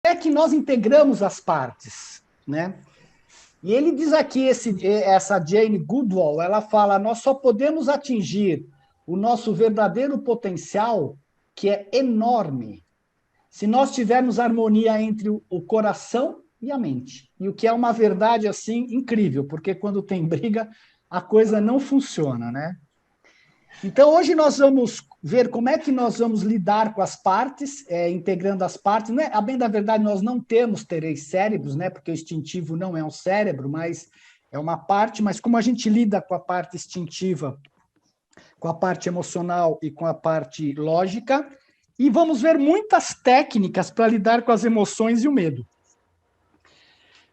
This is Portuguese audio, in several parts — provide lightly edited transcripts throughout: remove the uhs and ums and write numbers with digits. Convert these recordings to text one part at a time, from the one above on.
é que nós integramos as partes, né? E ele diz aqui, essa Jane Goodall, ela fala, nós só podemos atingir o nosso verdadeiro potencial, que é enorme, se nós tivermos harmonia entre o coração e a mente. E o que é uma verdade, assim, incrível, porque quando tem briga, a coisa não funciona, né? Então, hoje nós vamos ver como é que nós vamos lidar com as partes, integrando as partes. Né? A bem da verdade, nós não temos três cérebros, né? Porque o instintivo não é um cérebro, mas é uma parte. Mas como a gente lida com a parte instintiva, com a parte emocional e com a parte lógica, e vamos ver muitas técnicas para lidar com as emoções e o medo.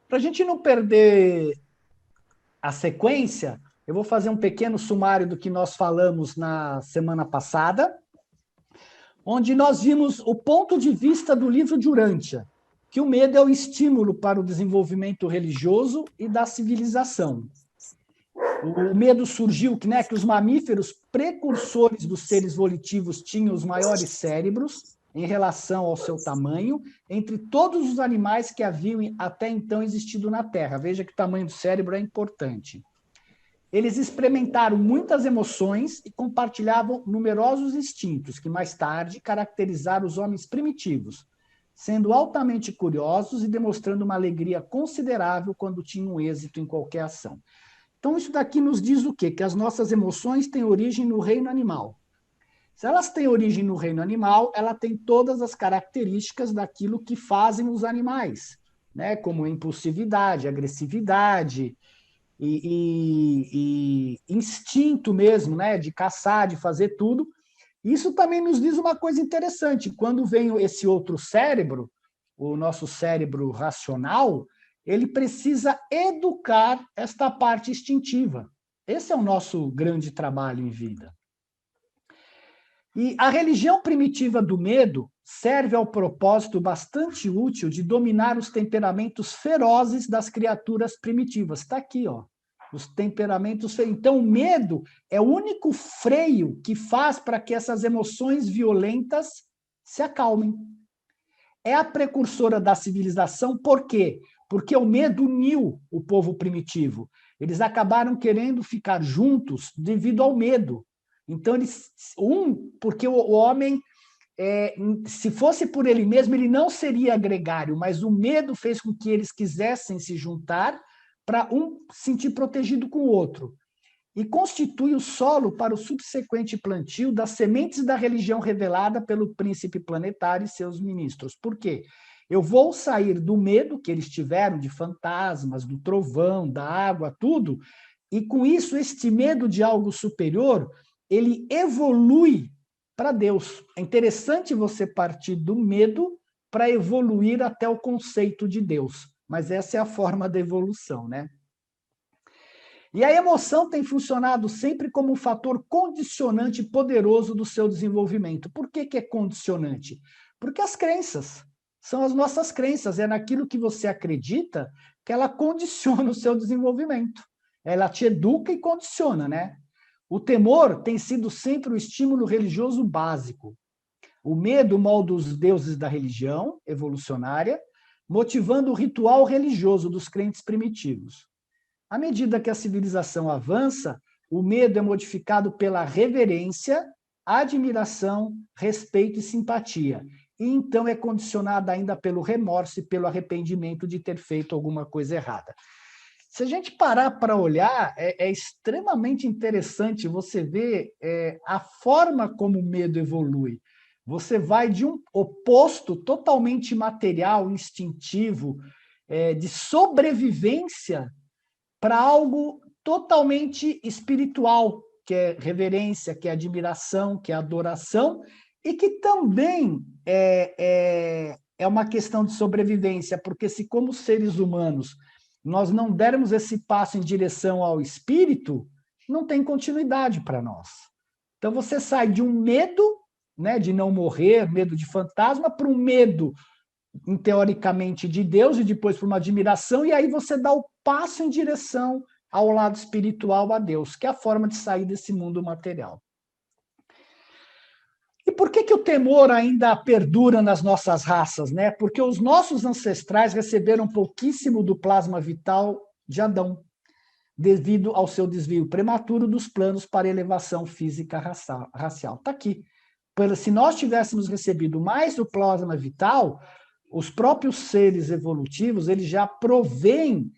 Para a gente não perder a sequência, eu vou fazer um pequeno sumário do que nós falamos na semana passada, onde nós vimos o ponto de vista do livro de Urântia, que o medo é o estímulo para o desenvolvimento religioso e da civilização. O medo surgiu que os mamíferos precursores dos seres volitivos tinham os maiores cérebros em relação ao seu tamanho, entre todos os animais que haviam até então existido na Terra. Veja que o tamanho do cérebro é importante. Eles experimentaram muitas emoções e compartilhavam numerosos instintos, que mais tarde caracterizaram os homens primitivos, sendo altamente curiosos e demonstrando uma alegria considerável quando tinham êxito em qualquer ação. Então, isso daqui nos diz o quê? Que as nossas emoções têm origem no reino animal. Se elas têm origem no reino animal, ela tem todas as características daquilo que fazem os animais, né? Como impulsividade, agressividade, e instinto mesmo, né, de caçar, de fazer tudo. Isso também nos diz uma coisa interessante. Quando vem esse outro cérebro, o nosso cérebro racional, ele precisa educar esta parte instintiva. Esse é o nosso grande trabalho em vida. E a religião primitiva do medo serve ao propósito bastante útil de dominar os temperamentos ferozes das criaturas primitivas. Está aqui, ó. Os temperamentos. Então, o medo é o único freio que faz para que essas emoções violentas se acalmem. É a precursora da civilização, por quê? Porque o medo uniu o povo primitivo. Eles acabaram querendo ficar juntos devido ao medo. Então, porque o homem, se fosse por ele mesmo, ele não seria gregário, mas o medo fez com que eles quisessem se juntar para um sentir protegido com o outro. E constitui o solo para o subsequente plantio das sementes da religião revelada pelo príncipe planetário e seus ministros. Por quê? Eu vou sair do medo que eles tiveram de fantasmas, do trovão, da água, tudo, e com isso, este medo de algo superior, ele evolui para Deus. É interessante você partir do medo para evoluir até o conceito de Deus. Mas essa é a forma da evolução, né? E a emoção tem funcionado sempre como um fator condicionante poderoso do seu desenvolvimento. Por que é condicionante? Porque as crenças são as nossas crenças, é naquilo que você acredita que ela condiciona o seu desenvolvimento. Ela te educa e condiciona, né? O temor tem sido sempre o estímulo religioso básico. O medo molda os deuses da religião evolucionária, motivando o ritual religioso dos crentes primitivos. À medida que a civilização avança, o medo é modificado pela reverência, admiração, respeito e simpatia. E então é condicionado ainda pelo remorso e pelo arrependimento de ter feito alguma coisa errada. Se a gente parar para olhar, é extremamente interessante você ver a forma como o medo evolui. Você vai de um oposto totalmente material, instintivo, de sobrevivência, para algo totalmente espiritual, que é reverência, que é admiração, que é adoração, e que também é uma questão de sobrevivência, porque se como seres humanos nós não dermos esse passo em direção ao espírito, não tem continuidade para nós. Então você sai de um medo, né, de não morrer, medo de fantasma, para um medo teoricamente de Deus e depois para uma admiração, e aí você dá o passo em direção ao lado espiritual, a Deus, que é a forma de sair desse mundo material. E por que o temor ainda perdura nas nossas raças, né? Porque os nossos ancestrais receberam pouquíssimo do plasma vital de Adão, devido ao seu desvio prematuro dos planos para elevação física racial. Está aqui. Se nós tivéssemos recebido mais do plasma vital, os próprios seres evolutivos, eles já provêm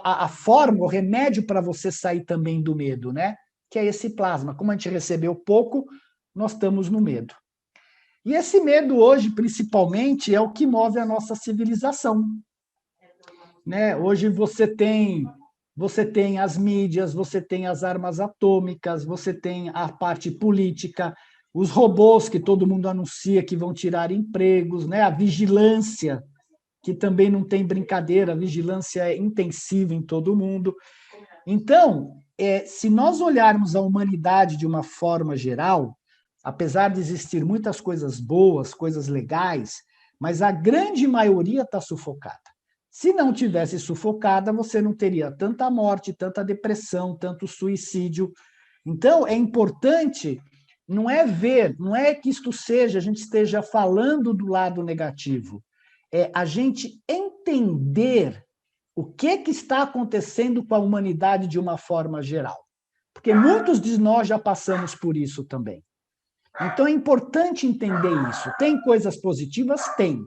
a forma, o remédio para você sair também do medo, né? Que é esse plasma. Como a gente recebeu pouco, nós estamos no medo. E esse medo hoje, principalmente, é o que move a nossa civilização. Né? Hoje você tem as mídias, você tem as armas atômicas, você tem a parte política, os robôs que todo mundo anuncia que vão tirar empregos, né? A vigilância, que também não tem brincadeira, a vigilância é intensiva em todo mundo. Então, se nós olharmos a humanidade de uma forma geral, apesar de existir muitas coisas boas, coisas legais, mas a grande maioria está sufocada. Se não tivesse sufocada, você não teria tanta morte, tanta depressão, tanto suicídio. Então, é importante, não é que isto seja, a gente esteja falando do lado negativo, é a gente entender o que está acontecendo com a humanidade de uma forma geral. Porque muitos de nós já passamos por isso também. Então é importante entender isso. Tem coisas positivas? Tem.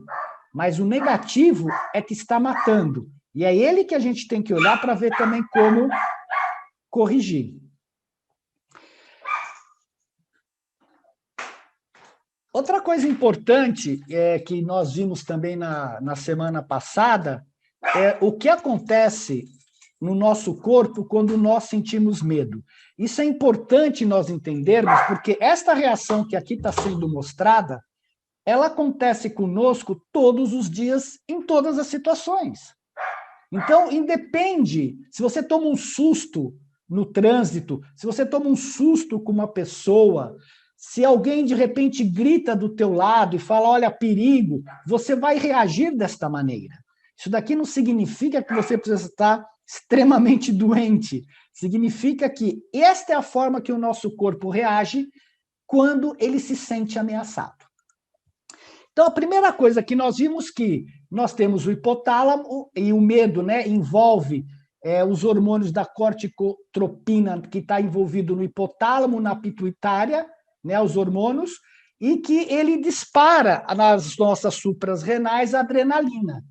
Mas o negativo é que está matando. E é ele que a gente tem que olhar para ver também como corrigir. Outra coisa importante que nós vimos também na semana passada é o que acontece no nosso corpo quando nós sentimos medo. Isso é importante nós entendermos, porque esta reação que aqui está sendo mostrada, ela acontece conosco todos os dias, em todas as situações. Então, independe, se você toma um susto no trânsito, se você toma um susto com uma pessoa, se alguém de repente grita do teu lado e fala, olha, perigo, você vai reagir desta maneira. Isso daqui não significa que você precisa estar extremamente doente. Significa que esta é a forma que o nosso corpo reage quando ele se sente ameaçado. Então, a primeira coisa que nós vimos que nós temos o hipotálamo e o medo, né, envolve os hormônios da corticotropina, que está envolvido no hipotálamo, na pituitária, né, os hormônios, e que ele dispara nas nossas suprarrenais a adrenalina.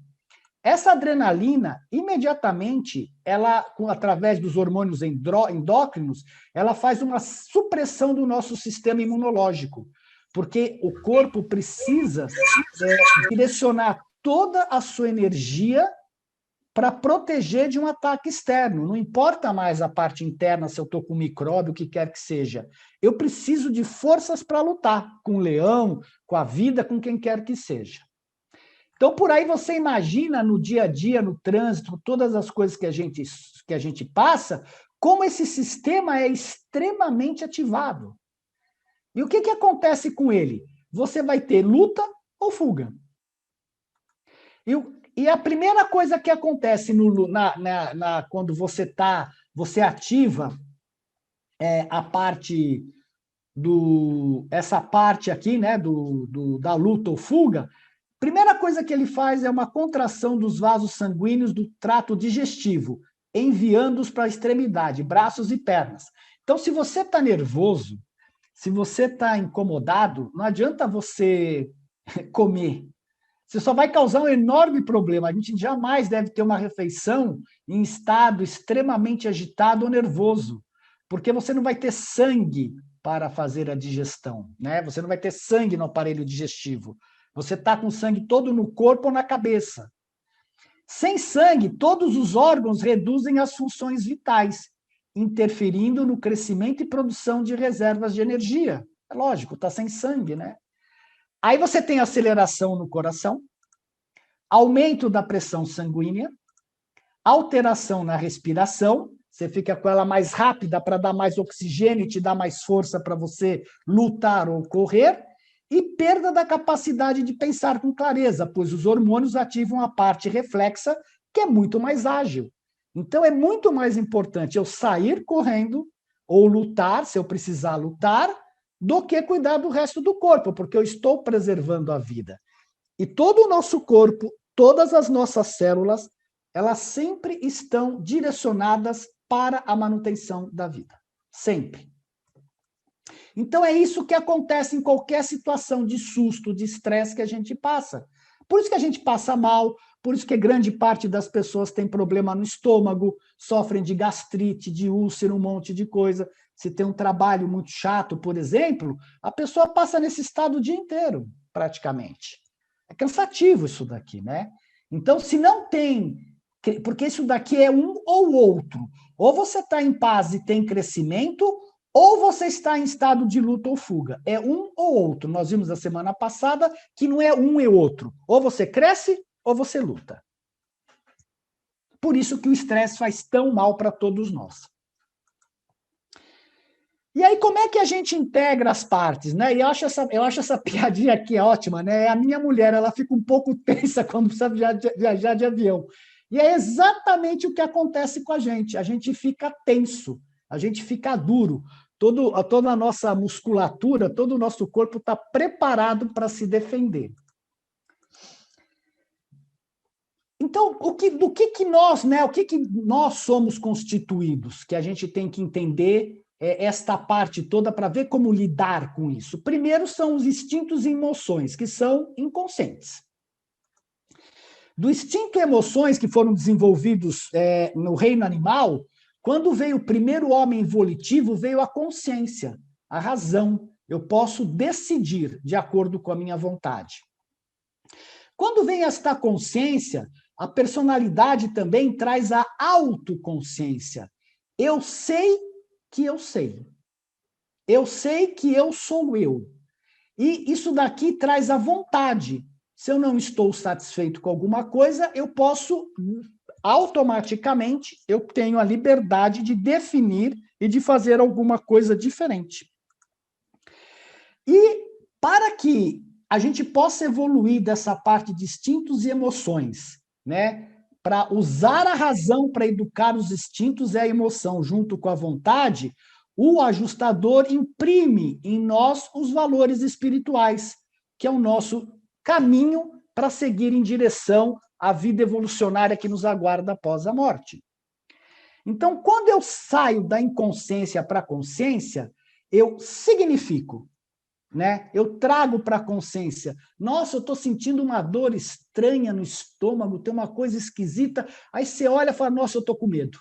Essa adrenalina, imediatamente, ela, através dos hormônios endócrinos, ela faz uma supressão do nosso sistema imunológico, porque o corpo precisa direcionar toda a sua energia para proteger de um ataque externo. Não importa mais a parte interna, se eu estou com micróbio, o que quer que seja. Eu preciso de forças para lutar com o leão, com a vida, com quem quer que seja. Então, por aí você imagina no dia a dia, no trânsito, todas as coisas que a gente passa, como esse sistema é extremamente ativado. E o que acontece com ele? Você vai ter luta ou fuga. E a primeira coisa que acontece quando você ativa a parte essa parte aqui, né, da luta ou fuga, primeira coisa que ele faz é uma contração dos vasos sanguíneos do trato digestivo, enviando-os para a extremidade, braços e pernas. Então, se você está nervoso, se você está incomodado, não adianta você comer. Você só vai causar um enorme problema. A gente jamais deve ter uma refeição em estado extremamente agitado ou nervoso, porque você não vai ter sangue para fazer a digestão, né? Você não vai ter sangue no aparelho digestivo. Você está com sangue todo no corpo ou na cabeça. Sem sangue, todos os órgãos reduzem as funções vitais, interferindo no crescimento e produção de reservas de energia. É lógico, está sem sangue, né? Aí você tem aceleração no coração, aumento da pressão sanguínea, alteração na respiração, você fica com ela mais rápida para dar mais oxigênio e te dar mais força para você lutar ou correr, e perda da capacidade de pensar com clareza, pois os hormônios ativam a parte reflexa, que é muito mais ágil. Então, é muito mais importante eu sair correndo ou lutar, se eu precisar lutar, do que cuidar do resto do corpo, porque eu estou preservando a vida. E todo o nosso corpo, todas as nossas células, elas sempre estão direcionadas para a manutenção da vida. Sempre. Então é isso que acontece em qualquer situação de susto, de estresse que a gente passa. Por isso que a gente passa mal, por isso que grande parte das pessoas tem problema no estômago, sofrem de gastrite, de úlcera, um monte de coisa. Se tem um trabalho muito chato, por exemplo, a pessoa passa nesse estado o dia inteiro, praticamente. É cansativo isso daqui, né? Então, se não tem... Porque isso daqui é um ou outro. Ou você está em paz e tem crescimento, ou você está em estado de luta ou fuga. É um ou outro. Nós vimos na semana passada que não é um e outro. Ou você cresce, ou você luta. Por isso que o estresse faz tão mal para todos nós. E aí, como é que a gente integra as partes, né? E eu acho essa piadinha aqui ótima, né? A minha mulher, ela fica um pouco tensa quando precisa viajar de avião. E é exatamente o que acontece com a gente fica tenso, a gente fica duro, toda a nossa musculatura, todo o nosso corpo está preparado para se defender. Então, do que nós, né? O que nós somos constituídos, que a gente tem que entender esta parte toda para ver como lidar com isso. Primeiro são os instintos e emoções, que são inconscientes. Do instinto e emoções que foram desenvolvidos no reino animal, quando veio o primeiro homem volitivo, veio a consciência, a razão. Eu posso decidir de acordo com a minha vontade. Quando vem esta consciência, a personalidade também traz a autoconsciência. Eu sei que eu sei. Eu sei que eu sou eu. E isso daqui traz a vontade. Se eu não estou satisfeito com alguma coisa, eu posso, automaticamente, eu tenho a liberdade de definir e de fazer alguma coisa diferente. E para que a gente possa evoluir dessa parte de instintos e emoções, né? Para usar a razão para educar os instintos e a emoção junto com a vontade, o ajustador imprime em nós os valores espirituais, que é o nosso caminho para seguir em direção à vida evolucionária que nos aguarda após a morte. Então, quando eu saio da inconsciência para a consciência, eu significo, né? Eu trago para a consciência. Nossa, eu estou sentindo uma dor estranha no estômago, tem uma coisa esquisita. Aí você olha e fala, nossa, eu estou com medo.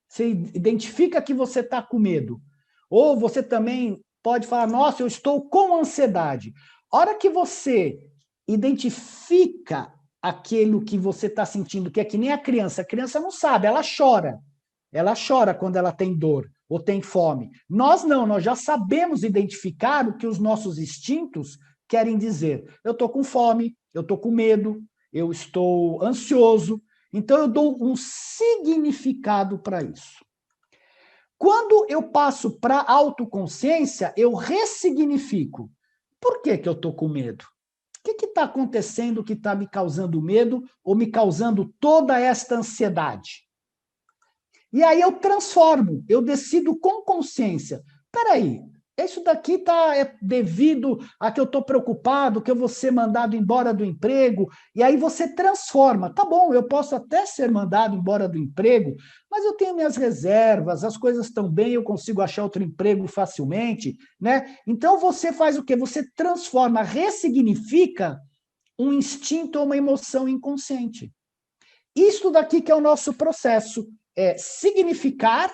Você identifica que você está com medo. Ou você também pode falar, nossa, eu estou com ansiedade. A hora que você identifica aquilo que você está sentindo, que é que nem a criança não sabe, ela chora. Ela chora quando ela tem dor ou tem fome. Nós não, nós já sabemos identificar o que os nossos instintos querem dizer. Eu estou com fome, eu estou com medo, eu estou ansioso. Então, eu dou um significado para isso. Quando eu passo para a autoconsciência, eu ressignifico. Por que eu estou com medo? O que está acontecendo que está me causando medo ou me causando toda esta ansiedade? E aí eu transformo, eu decido com consciência. Espera aí, isso daqui é devido a que eu estou preocupado, que eu vou ser mandado embora do emprego, e aí você transforma. Tá bom, eu posso até ser mandado embora do emprego, mas eu tenho minhas reservas, as coisas estão bem, eu consigo achar outro emprego facilmente, né? Então você faz o quê? Você transforma, ressignifica um instinto ou uma emoção inconsciente. Isto daqui que é o nosso processo, é significar,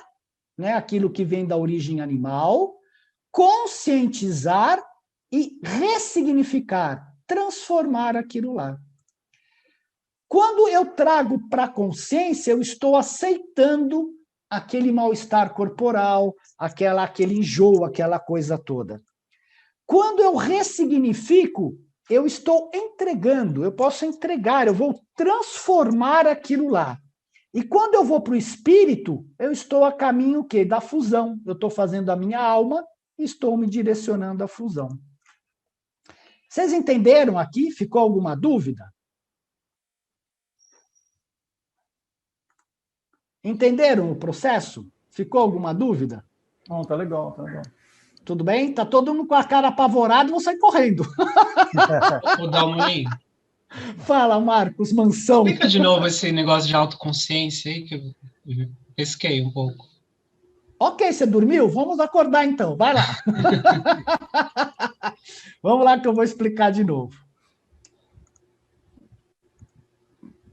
né, aquilo que vem da origem animal, conscientizar e ressignificar, transformar aquilo lá. Quando eu trago para a consciência, eu estou aceitando aquele mal-estar corporal, aquele enjoo, aquela coisa toda. Quando eu ressignifico, eu estou entregando, eu posso entregar, eu vou transformar aquilo lá. E quando eu vou para o espírito, eu estou a caminho o quê? Da fusão. Eu estou fazendo a minha alma e estou me direcionando à fusão. Vocês entenderam aqui? Ficou alguma dúvida? Entenderam o processo? Ficou alguma dúvida? Não, tá legal, tá legal. Tudo bem? Tá todo mundo com a cara apavorada e vou sair correndo. Ô, Dalmoni, Fala, Marcos Mansão. explica de novo esse negócio de autoconsciência aí, que eu pesquei um pouco. Ok, você dormiu? Vamos acordar então, vai lá. Vamos lá que eu vou explicar de novo.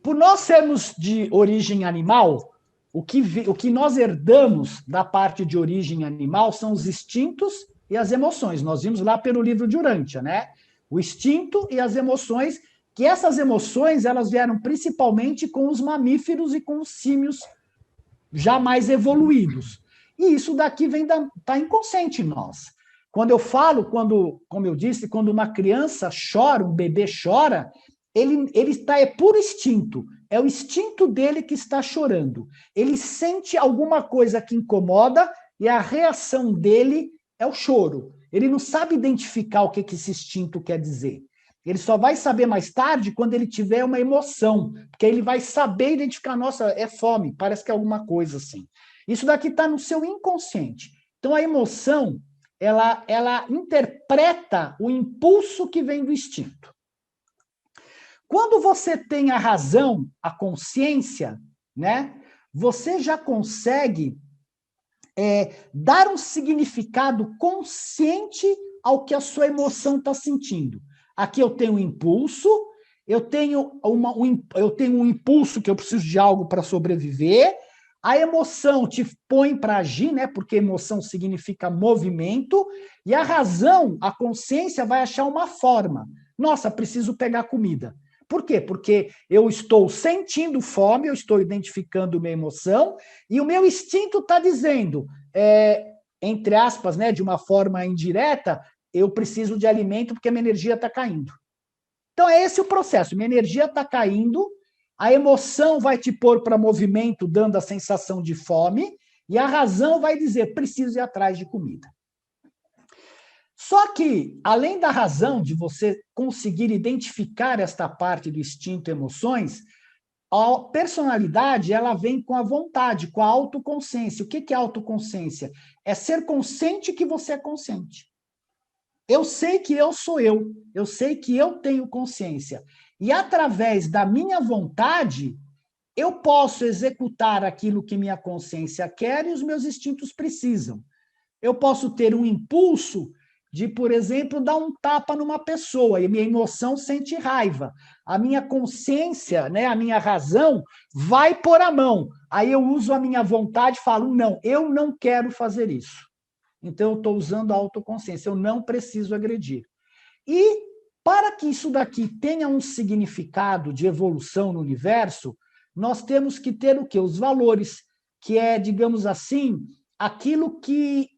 Por nós sermos de origem animal, o que nós herdamos da parte de origem animal são os instintos e as emoções. Nós vimos lá pelo livro de Urântia, né? O instinto e as emoções, que essas emoções elas vieram principalmente com os mamíferos e com os símios já mais evoluídos. E isso daqui tá inconsciente em nós. Quando eu falo, como eu disse, quando uma criança chora, um bebê chora, ele está, é puro instinto. É o instinto dele que está chorando. Ele sente alguma coisa que incomoda e a reação dele é o choro. Ele não sabe identificar o que esse instinto quer dizer. Ele só vai saber mais tarde quando ele tiver uma emoção, porque ele vai saber identificar, nossa, é fome, parece que é alguma coisa assim. Isso daqui está no seu inconsciente. Então, a emoção, ela interpreta o impulso que vem do instinto. Quando você tem a razão, a consciência, né, você já consegue dar um significado consciente ao que a sua emoção está sentindo. Aqui eu tenho um impulso, eu tenho um impulso que eu preciso de algo para sobreviver, a emoção te põe para agir, né? Porque emoção significa movimento, e a razão, a consciência vai achar uma forma. Nossa, preciso pegar comida. Por quê? Porque eu estou sentindo fome, eu estou identificando minha emoção, e o meu instinto está dizendo, entre aspas, né, de uma forma indireta, eu preciso de alimento porque minha energia está caindo. Então, é esse o processo. Minha energia está caindo, a emoção vai te pôr para movimento, dando a sensação de fome, e a razão vai dizer, preciso ir atrás de comida. Só que, além da razão de você conseguir identificar esta parte do instinto e emoções, a personalidade ela vem com a vontade, com a autoconsciência. O que é autoconsciência? É ser consciente que você é consciente. Eu sei que eu sou eu sei que eu tenho consciência. E através da minha vontade, eu posso executar aquilo que minha consciência quer e os meus instintos precisam. Eu posso ter um impulso de, por exemplo, dar um tapa numa pessoa e minha emoção sente raiva. A minha consciência, né, a minha razão vai pôr a mão. Aí eu uso a minha vontade e falo, não, eu não quero fazer isso. Então, eu estou usando a autoconsciência, eu não preciso agredir. E, para que isso daqui tenha um significado de evolução no universo, nós temos que ter o quê? Os valores, que é, digamos assim, aquilo que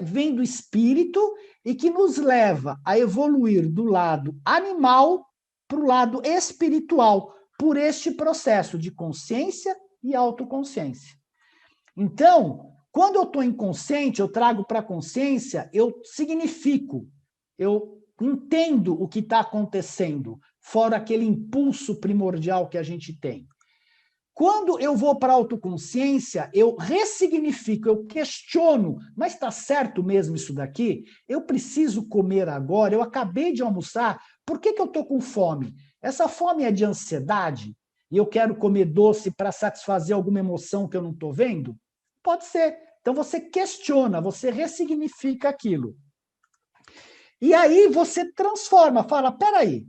vem do espírito e que nos leva a evoluir do lado animal para o lado espiritual, por este processo de consciência e autoconsciência. Então, quando eu estou inconsciente, eu trago para a consciência, eu significo, eu entendo o que está acontecendo, fora aquele impulso primordial que a gente tem. Quando eu vou para a autoconsciência, eu ressignifico, eu questiono, mas está certo mesmo isso daqui? Eu preciso comer agora, eu acabei de almoçar, por que eu estou com fome? Essa fome é de ansiedade? E eu quero comer doce para satisfazer alguma emoção que eu não estou vendo? Pode ser. Então, você questiona, você ressignifica aquilo. E aí você transforma, fala, peraí,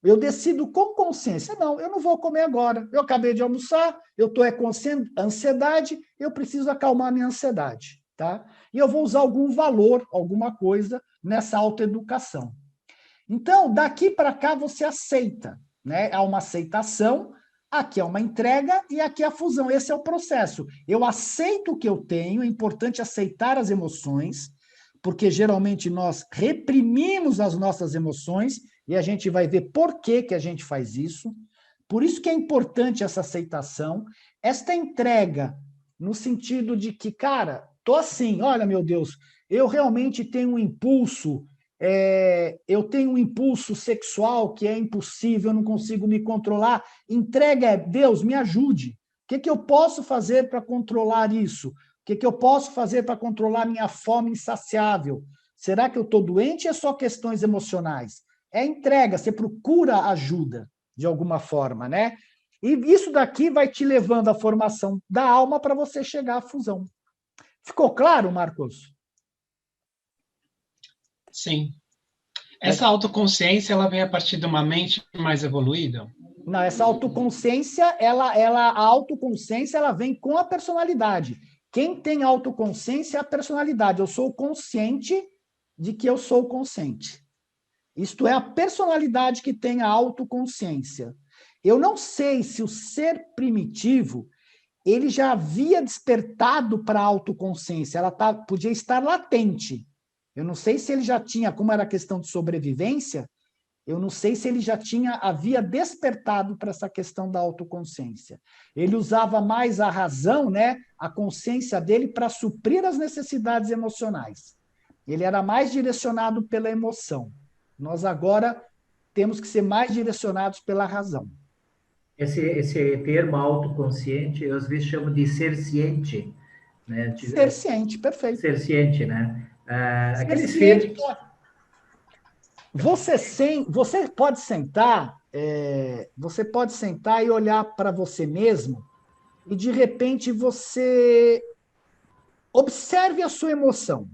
eu decido com consciência, não, eu não vou comer agora, eu acabei de almoçar, eu estou com ansiedade, eu preciso acalmar minha ansiedade, tá? E eu vou usar algum valor, alguma coisa nessa autoeducação. Então, daqui para cá você aceita, né? Há uma aceitação, aqui é uma entrega e aqui é a fusão. Esse é o processo. Eu aceito o que eu tenho, é importante aceitar as emoções, porque geralmente nós reprimimos as nossas emoções e a gente vai ver por que a gente faz isso. Por isso que é importante essa aceitação, esta entrega, no sentido de que, cara, tô assim, olha, meu Deus, eu realmente tenho um impulso, eu tenho um impulso sexual que é impossível, eu não consigo me controlar. Entrega é, Deus, me ajude. O que eu posso fazer para controlar isso? O que eu posso fazer para controlar minha fome insaciável? Será que eu estou doente ou é só questões emocionais? É entrega, você procura ajuda, de alguma forma, né? E isso daqui vai te levando à formação da alma para você chegar à fusão. Ficou claro, Marcos? Sim. Essa autoconsciência, ela vem a partir de uma mente mais evoluída? Não, essa autoconsciência, a autoconsciência, ela vem com a personalidade. Quem tem autoconsciência é a personalidade. Eu sou consciente de que eu sou consciente. Isto é a personalidade que tem a autoconsciência. Eu não sei se o ser primitivo ele já havia despertado para a autoconsciência, podia estar latente. Eu não sei se ele já tinha, como era questão de sobrevivência, eu não sei se ele já havia despertado para essa questão da autoconsciência. Ele usava mais a razão, né, a consciência dele para suprir as necessidades emocionais. Ele era mais direcionado pela emoção. Nós agora temos que ser mais direcionados pela razão. Esse termo autoconsciente, eu às vezes chamo de ser ciente, né? Ser ciente, perfeito. Ser ciente, né? Aqueles ciente, filmes... Você pode sentar, e olhar para você mesmo e de repente você observe a sua emoção.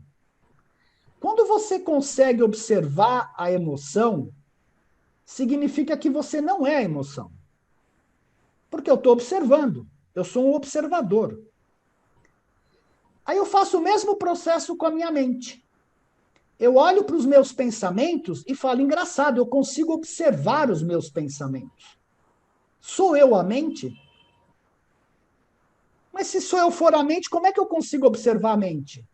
Quando você consegue observar a emoção, significa que você não é a emoção. Porque eu estou observando, eu sou um observador. Aí eu faço o mesmo processo com a minha mente. Eu olho para os meus pensamentos e falo, engraçado, eu consigo observar os meus pensamentos. Sou eu a mente? Mas se sou eu for a mente, como é que eu consigo observar a mente?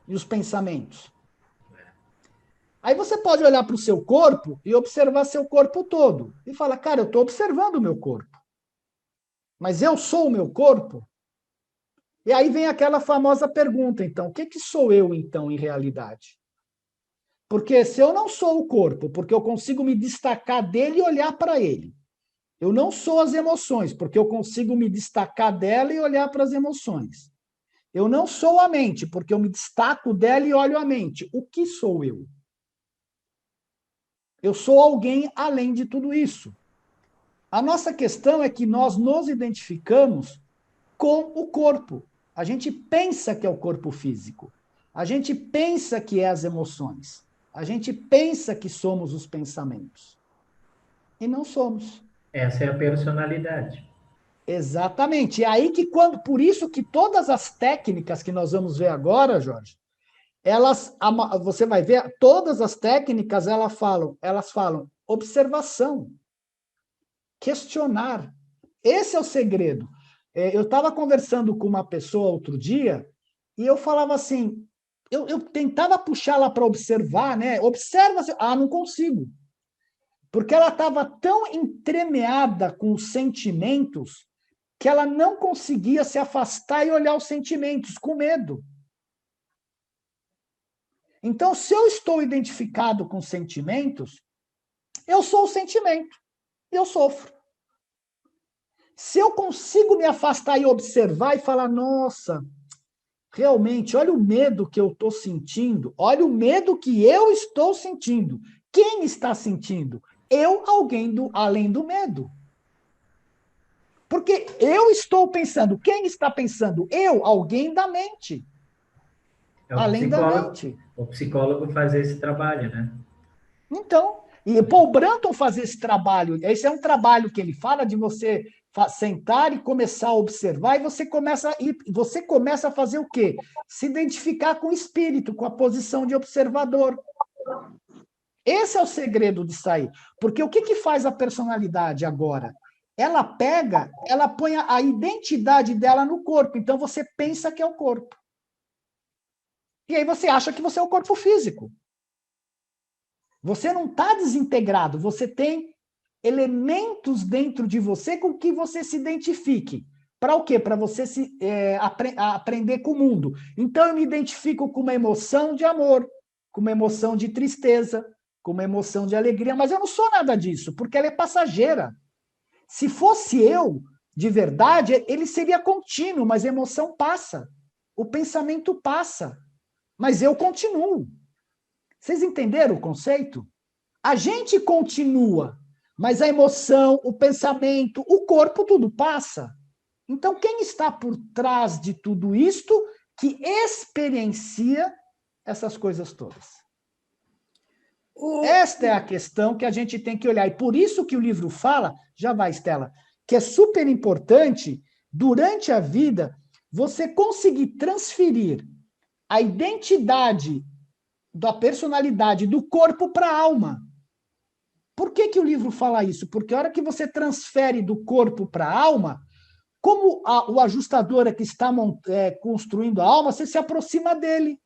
E os pensamentos? Aí você pode olhar para o seu corpo e observar seu corpo todo. E falar, cara, eu estou observando o meu corpo. Mas eu sou o meu corpo? E aí vem aquela famosa pergunta, então, o que sou eu, então, em realidade? Porque se eu não sou o corpo, porque eu consigo me destacar dele e olhar para ele. Eu não sou as emoções, porque eu consigo me destacar dela e olhar para as emoções. Eu não sou a mente, porque eu me destaco dela e olho a mente. O que sou eu? Eu sou alguém além de tudo isso. A nossa questão é que nós nos identificamos com o corpo. A gente pensa que é o corpo físico. A gente pensa que é as emoções. A gente pensa que somos os pensamentos. E não somos. Essa é a personalidade. Exatamente. E aí que por isso que todas as técnicas que nós vamos ver agora, Jorge, você vai ver, todas as técnicas elas falam observação, questionar. Esse é o segredo. Eu estava conversando com uma pessoa outro dia e eu falava assim, eu tentava puxá-la para observar, né? Observa, não consigo. Porque ela estava tão entremeada com os sentimentos que ela não conseguia se afastar e olhar os sentimentos, com medo. Então, se eu estou identificado com sentimentos, eu sou o sentimento, e eu sofro. Se eu consigo me afastar e observar e falar, nossa, realmente, olha o medo que eu estou sentindo, olha o medo que eu estou sentindo. Quem está sentindo? Eu, alguém além do medo. Porque eu estou pensando. Quem está pensando? Eu, alguém da mente. Além da mente. O psicólogo faz esse trabalho, né? Então, e Paul Branton faz esse trabalho. Esse é um trabalho que ele fala de você sentar e começar a observar, e você começa a fazer o quê? Se identificar com o espírito, com a posição de observador. Esse é o segredo de sair. Porque o que faz a personalidade agora? Ela põe a identidade dela no corpo. Então você pensa que é o corpo. E aí você acha que você é o corpo físico. Você não está desintegrado, você tem elementos dentro de você com que você se identifique. Para o quê? Para você aprender com o mundo. Então eu me identifico com uma emoção de amor, com uma emoção de tristeza, com uma emoção de alegria, mas eu não sou nada disso, porque ela é passageira. Se fosse eu, de verdade, ele seria contínuo, mas a emoção passa, o pensamento passa. mas eu continuo. Vocês entenderam o conceito? A gente continua, mas a emoção, o pensamento, o corpo, tudo passa. Então, quem está por trás de tudo isto que experiencia essas coisas todas? Esta é a questão que a gente tem que olhar. E por isso que o livro fala, já vai, Estela, que é super importante, durante a vida, você conseguir transferir a identidade da personalidade do corpo para a alma. Por que o livro fala isso? Porque a hora que você transfere do corpo para a alma, como o ajustador é que está construindo a alma, você se aproxima dele.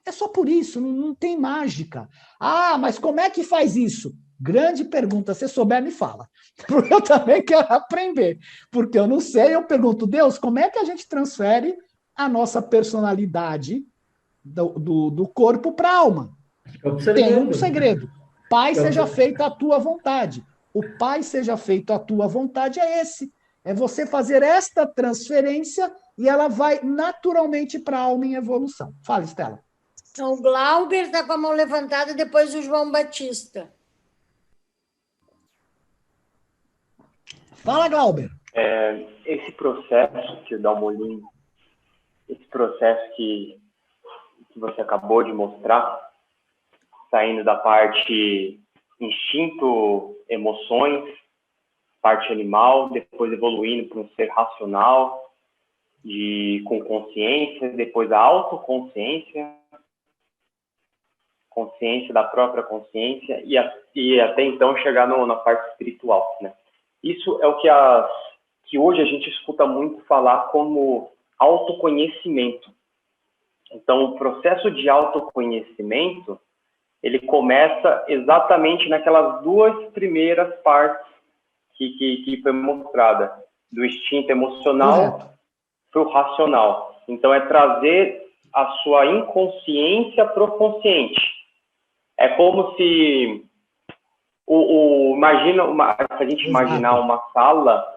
É só por isso, não tem mágica. Ah, mas como é que faz isso? Grande pergunta, se souber, me fala. Porque eu também quero aprender. Porque eu não sei, eu pergunto, Deus, como é que a gente transfere a nossa personalidade do corpo para a alma? Tem um segredo. Pai, seja feita a tua vontade. O Pai, seja feita a tua vontade é esse. É você fazer esta transferência e ela vai naturalmente para a alma em evolução. Fala, Estela. Então, o Glauber está com a mão levantada, depois o João Batista. Fala, Glauber. Esse processo que o Dalmolin, esse processo que você acabou de mostrar, saindo da parte instinto, emoções, parte animal, depois evoluindo para um ser racional, com consciência, depois a autoconsciência, consciência da própria consciência e até então chegar na parte espiritual, né? Isso é o que hoje a gente escuta muito falar como autoconhecimento. Então, o processo de autoconhecimento, ele começa exatamente naquelas duas primeiras partes que foi mostrada, do instinto emocional para o racional. Então, é trazer a sua inconsciência para o consciente. É como se se a gente imaginar uma sala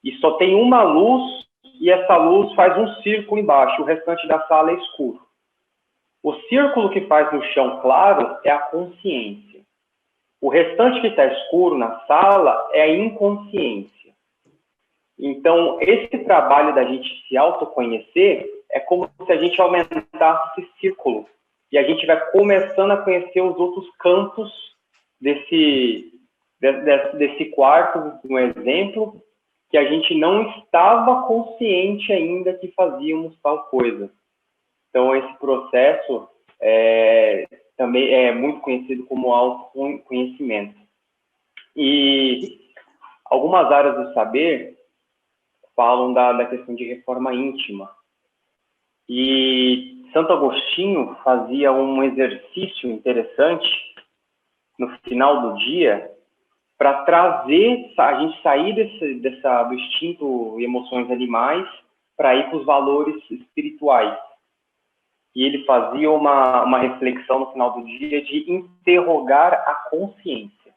e só tem uma luz e essa luz faz um círculo embaixo, o restante da sala é escuro. O círculo que faz no chão claro é a consciência. O restante que está escuro na sala é a inconsciência. Então, esse trabalho da gente se autoconhecer é como se a gente aumentasse esse círculo. E a gente vai começando a conhecer os outros campos desse quarto, um exemplo, que a gente não estava consciente ainda que fazíamos tal coisa. Então, esse processo também é muito conhecido como autoconhecimento. E algumas áreas do saber falam da questão de reforma íntima. E Santo Agostinho fazia um exercício interessante no final do dia para trazer a gente sair do instinto e emoções animais para ir para os valores espirituais. E ele fazia uma reflexão no final do dia de interrogar a consciência.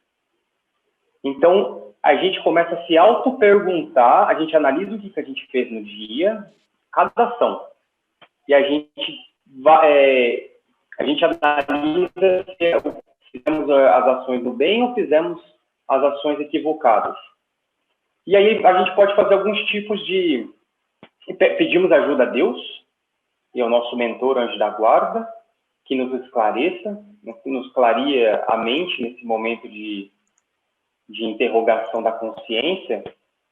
Então, a gente começa a se auto-perguntar, a gente analisa o que a gente fez no dia, cada ação. E a gente analisa se fizemos as ações do bem ou fizemos as ações equivocadas. E aí a gente pode fazer alguns tipos de... Pedimos ajuda a Deus e ao nosso mentor, anjo da guarda, que nos esclareça, nos clareia a mente nesse momento de interrogação da consciência.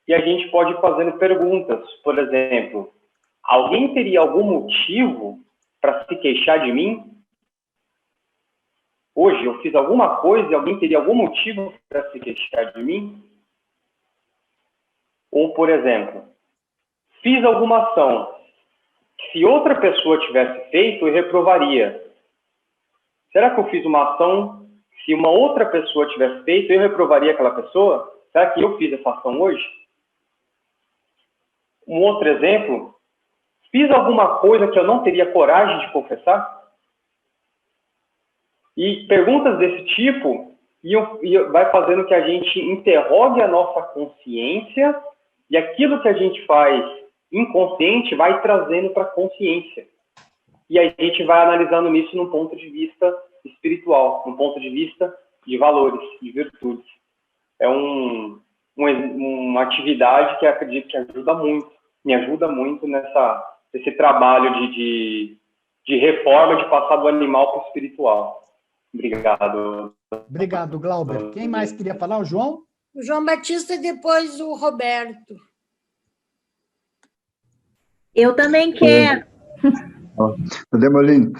E a gente pode ir fazendo perguntas, por exemplo... Alguém teria algum motivo para se queixar de mim? Hoje eu fiz alguma coisa e alguém teria algum motivo para se queixar de mim? Ou, por exemplo, fiz alguma ação que se outra pessoa tivesse feito, eu reprovaria. Será que eu fiz uma ação que se uma outra pessoa tivesse feito, eu reprovaria aquela pessoa? Será que eu fiz essa ação hoje? Um outro exemplo... Fiz alguma coisa que eu não teria coragem de confessar? E perguntas desse tipo vai fazendo que a gente interrogue a nossa consciência e aquilo que a gente faz inconsciente vai trazendo para a consciência. e aí a gente vai analisando nisso num ponto de vista espiritual, num ponto de vista de valores, de virtudes. É uma atividade que eu acredito que me ajuda muito nesse trabalho de reforma, de passar do animal para o espiritual. Obrigado. Obrigado, Glauber. Quem mais queria falar? O João? O João Batista e depois o Roberto. Eu também quero. Demolino,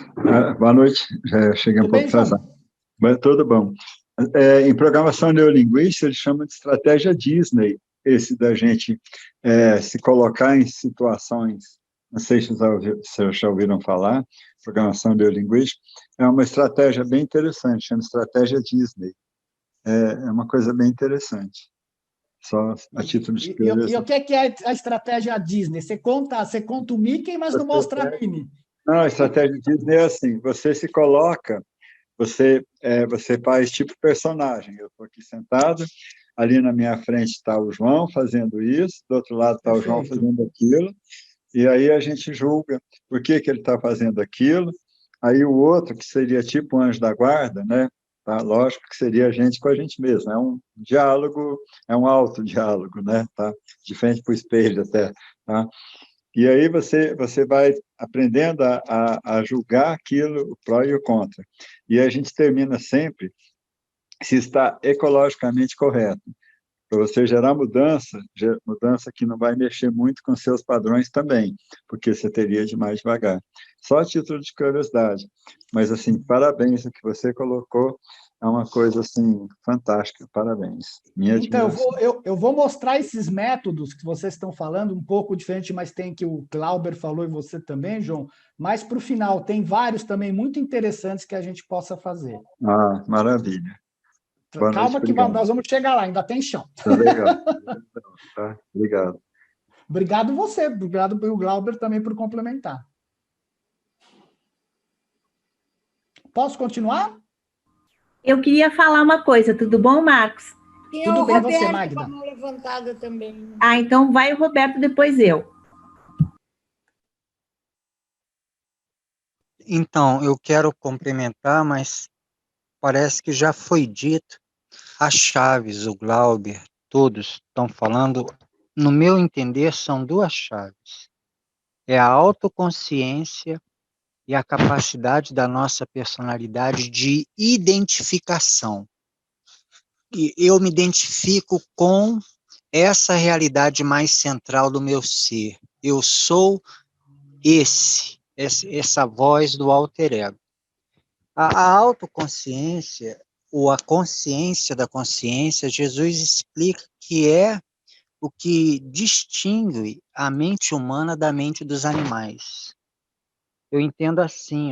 boa noite. Já cheguei um pouco atrasado. Mas tudo bom. Em programação neurolinguística, eles chamam de estratégia Disney, esse da gente se colocar em situações, não sei se vocês já ouviram falar, programação neurolinguística, é uma estratégia bem interessante, chama estratégia Disney. É uma coisa bem interessante. Só a título de E o que é a estratégia Disney? Você conta o Mickey, mas não mostra a Minnie. Não, a estratégia Disney é assim, você se coloca, você faz tipo personagem. Eu estou aqui sentado, ali na minha frente está o João fazendo isso, do outro lado está o João fazendo aquilo, e aí a gente julga por que ele está fazendo aquilo. Aí o outro, que seria tipo um anjo da guarda, né? Tá? Lógico que seria a gente com a gente mesmo. É um diálogo, é um autodiálogo, né? Tá? De frente para o espelho até. Tá? E aí você vai aprendendo a julgar aquilo, o pró e o contra. E a gente termina sempre se está ecologicamente correto. Para você gerar mudança que não vai mexer muito com seus padrões também, porque você teria de mais devagar. Só a título de curiosidade. Mas, assim, parabéns, o que você colocou é uma coisa, assim, fantástica. Parabéns. Então, eu vou mostrar esses métodos que vocês estão falando, um pouco diferente, mas tem que o Glauber falou e você também, João, mas para o final, tem vários também muito interessantes que a gente possa fazer. Ah, maravilha. Boa Calma noite, que nós vamos chegar lá, ainda tem chão. Tá legal. Tá, obrigado. Obrigado você, obrigado pelo Glauber também por complementar. Posso continuar? Eu queria falar uma coisa, tudo bom, Marcos? Tudo bem, Roberto, você, Magda? Com a mão levantada também. Então vai o Roberto, depois eu. Então, eu quero complementar, mas parece que já foi dito. As chaves, o Glauber, todos estão falando, no meu entender, são duas chaves. É a autoconsciência e a capacidade da nossa personalidade de identificação. E eu me identifico com essa realidade mais central do meu ser. Eu sou essa voz do alter ego. A autoconsciência, ou a consciência da consciência, Jesus explica que é o que distingue a mente humana da mente dos animais. Eu entendo assim,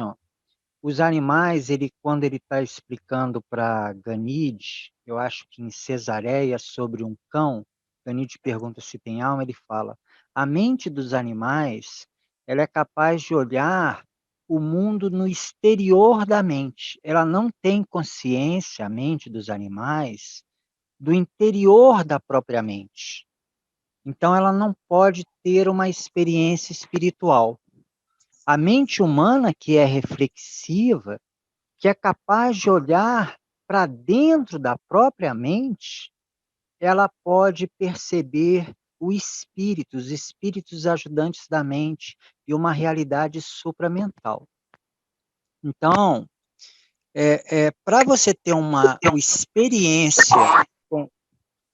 os animais, quando ele está explicando para Ganide, eu acho que em Cesareia, sobre um cão, Ganide pergunta se tem alma, ele fala, a mente dos animais, ela é capaz de olhar o mundo no exterior da mente. Ela não tem consciência, a mente dos animais, do interior da própria mente. Então, ela não pode ter uma experiência espiritual. A mente humana, que é reflexiva, que é capaz de olhar para dentro da própria mente, ela pode perceber os espíritos ajudantes da mente e uma realidade supramental. Então, para você ter uma experiência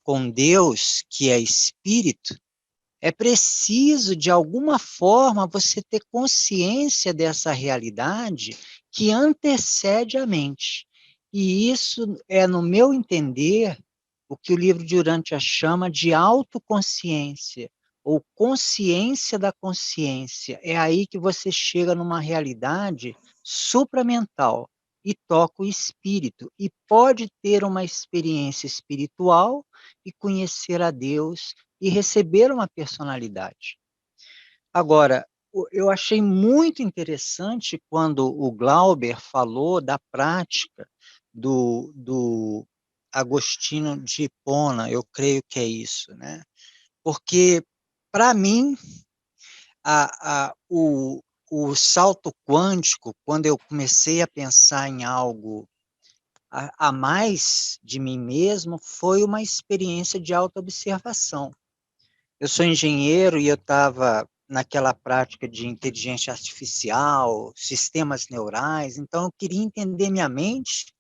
com Deus, que é espírito, é preciso, de alguma forma, você ter consciência dessa realidade que antecede a mente. E isso é, no meu entender, o que o livro de Urântia chama de autoconsciência, ou consciência da consciência. É aí que você chega numa realidade supramental e toca o espírito, e pode ter uma experiência espiritual e conhecer a Deus e receber uma personalidade. Agora, eu achei muito interessante quando o Glauber falou da prática do Agostinho de Hipona, eu creio que é isso, né? Porque, para mim, o o salto quântico, quando eu comecei a pensar em algo a mais de mim mesmo, foi uma experiência de autoobservação. Eu sou engenheiro e eu estava naquela prática de inteligência artificial, sistemas neurais, então eu queria entender minha mente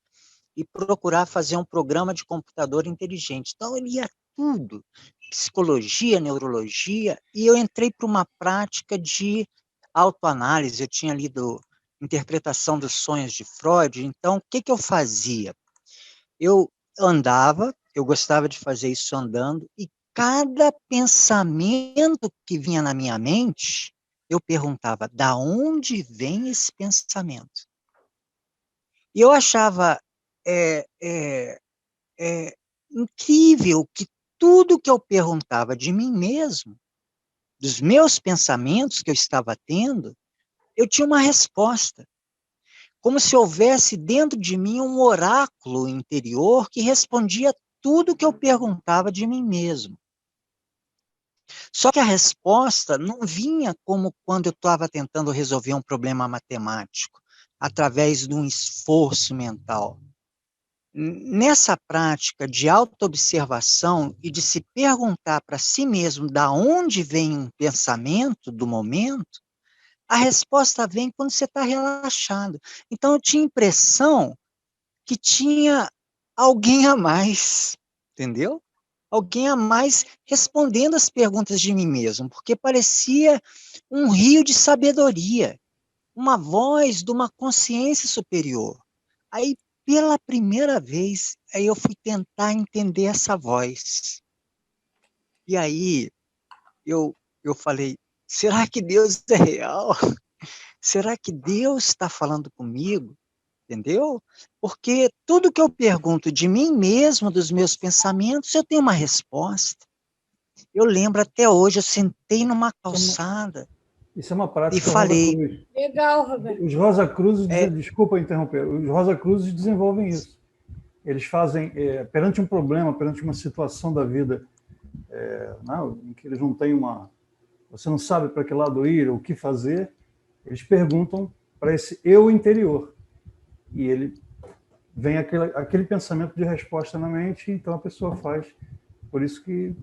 e procurar fazer um programa de computador inteligente. Então eu lia tudo, psicologia, neurologia, e eu entrei para uma prática de autoanálise. Eu tinha lido Interpretação dos Sonhos de Freud, então o que eu fazia? Eu andava, eu gostava de fazer isso andando, e cada pensamento que vinha na minha mente, eu perguntava, da onde vem esse pensamento? E eu achava é, é, incrível que tudo que eu perguntava de mim mesmo, dos meus pensamentos que eu estava tendo, eu tinha uma resposta. Como se houvesse dentro de mim um oráculo interior que respondia tudo que eu perguntava de mim mesmo. Só que a resposta não vinha como quando eu estava tentando resolver um problema matemático, através de um esforço mental. Nessa prática de autoobservação e de se perguntar para si mesmo da onde vem um pensamento do momento, a resposta vem quando você está relaxado. Então, eu tinha a impressão que tinha alguém a mais, entendeu? Alguém a mais respondendo as perguntas de mim mesmo, porque parecia um rio de sabedoria, uma voz de uma consciência superior. Aí, pela primeira vez, aí eu fui tentar entender essa voz. E aí, eu falei, será que Deus é real? Será que Deus está falando comigo? Entendeu? Porque tudo que eu pergunto de mim mesmo, dos meus pensamentos, eu tenho uma resposta. Eu lembro até hoje, eu sentei numa calçada Isso é uma prática e falei... Rosa Cruz. Legal, Roberto. Os Rosa Cruzes, desculpa interromper, os Rosa Cruzes desenvolvem isso. Eles fazem, perante um problema, perante uma situação da vida, não, em que eles não têm você não sabe para que lado ir, ou o que fazer, eles perguntam para esse eu interior. E ele vem aquele pensamento de resposta na mente, então a pessoa faz. Por isso que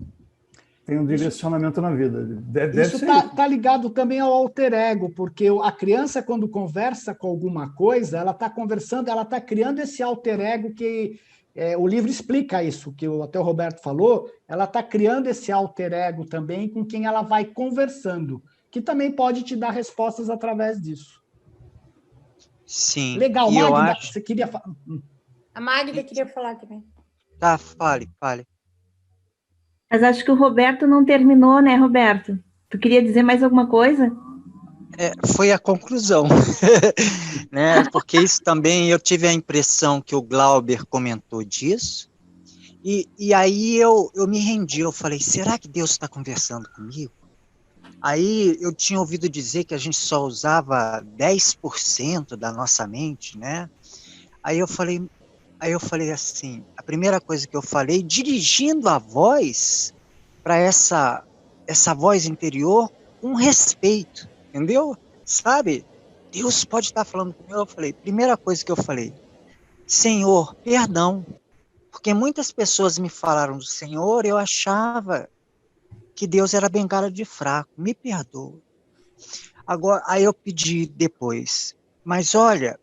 tem um direcionamento na vida. Deve Isso ser está ligado também ao alter ego, porque a criança, quando conversa com alguma coisa, ela está conversando, ela está criando esse alter ego que o livro explica isso, que até o Roberto falou, ela está criando esse alter ego também com quem ela vai conversando, que também pode te dar respostas através disso. Sim. Legal, Magda, você queria falar? A Magda queria falar também. Tá, fale. Mas acho que o Roberto não terminou, né, Roberto? Tu queria dizer mais alguma coisa? Foi a conclusão, né? Porque isso também eu tive a impressão que o Glauber comentou disso, e aí eu me rendi, eu falei, será que Deus está conversando comigo? Aí eu tinha ouvido dizer que a gente só usava 10% da nossa mente, né? Aí eu falei assim, a primeira coisa que eu falei, dirigindo a voz para essa voz interior com respeito, entendeu? Sabe? Deus pode estar falando comigo. Eu falei, primeira coisa que eu falei, Senhor, perdão, porque muitas pessoas me falaram do Senhor, eu achava que Deus era bengala de fraco, me perdoa. Agora, aí eu pedi depois, mas olha,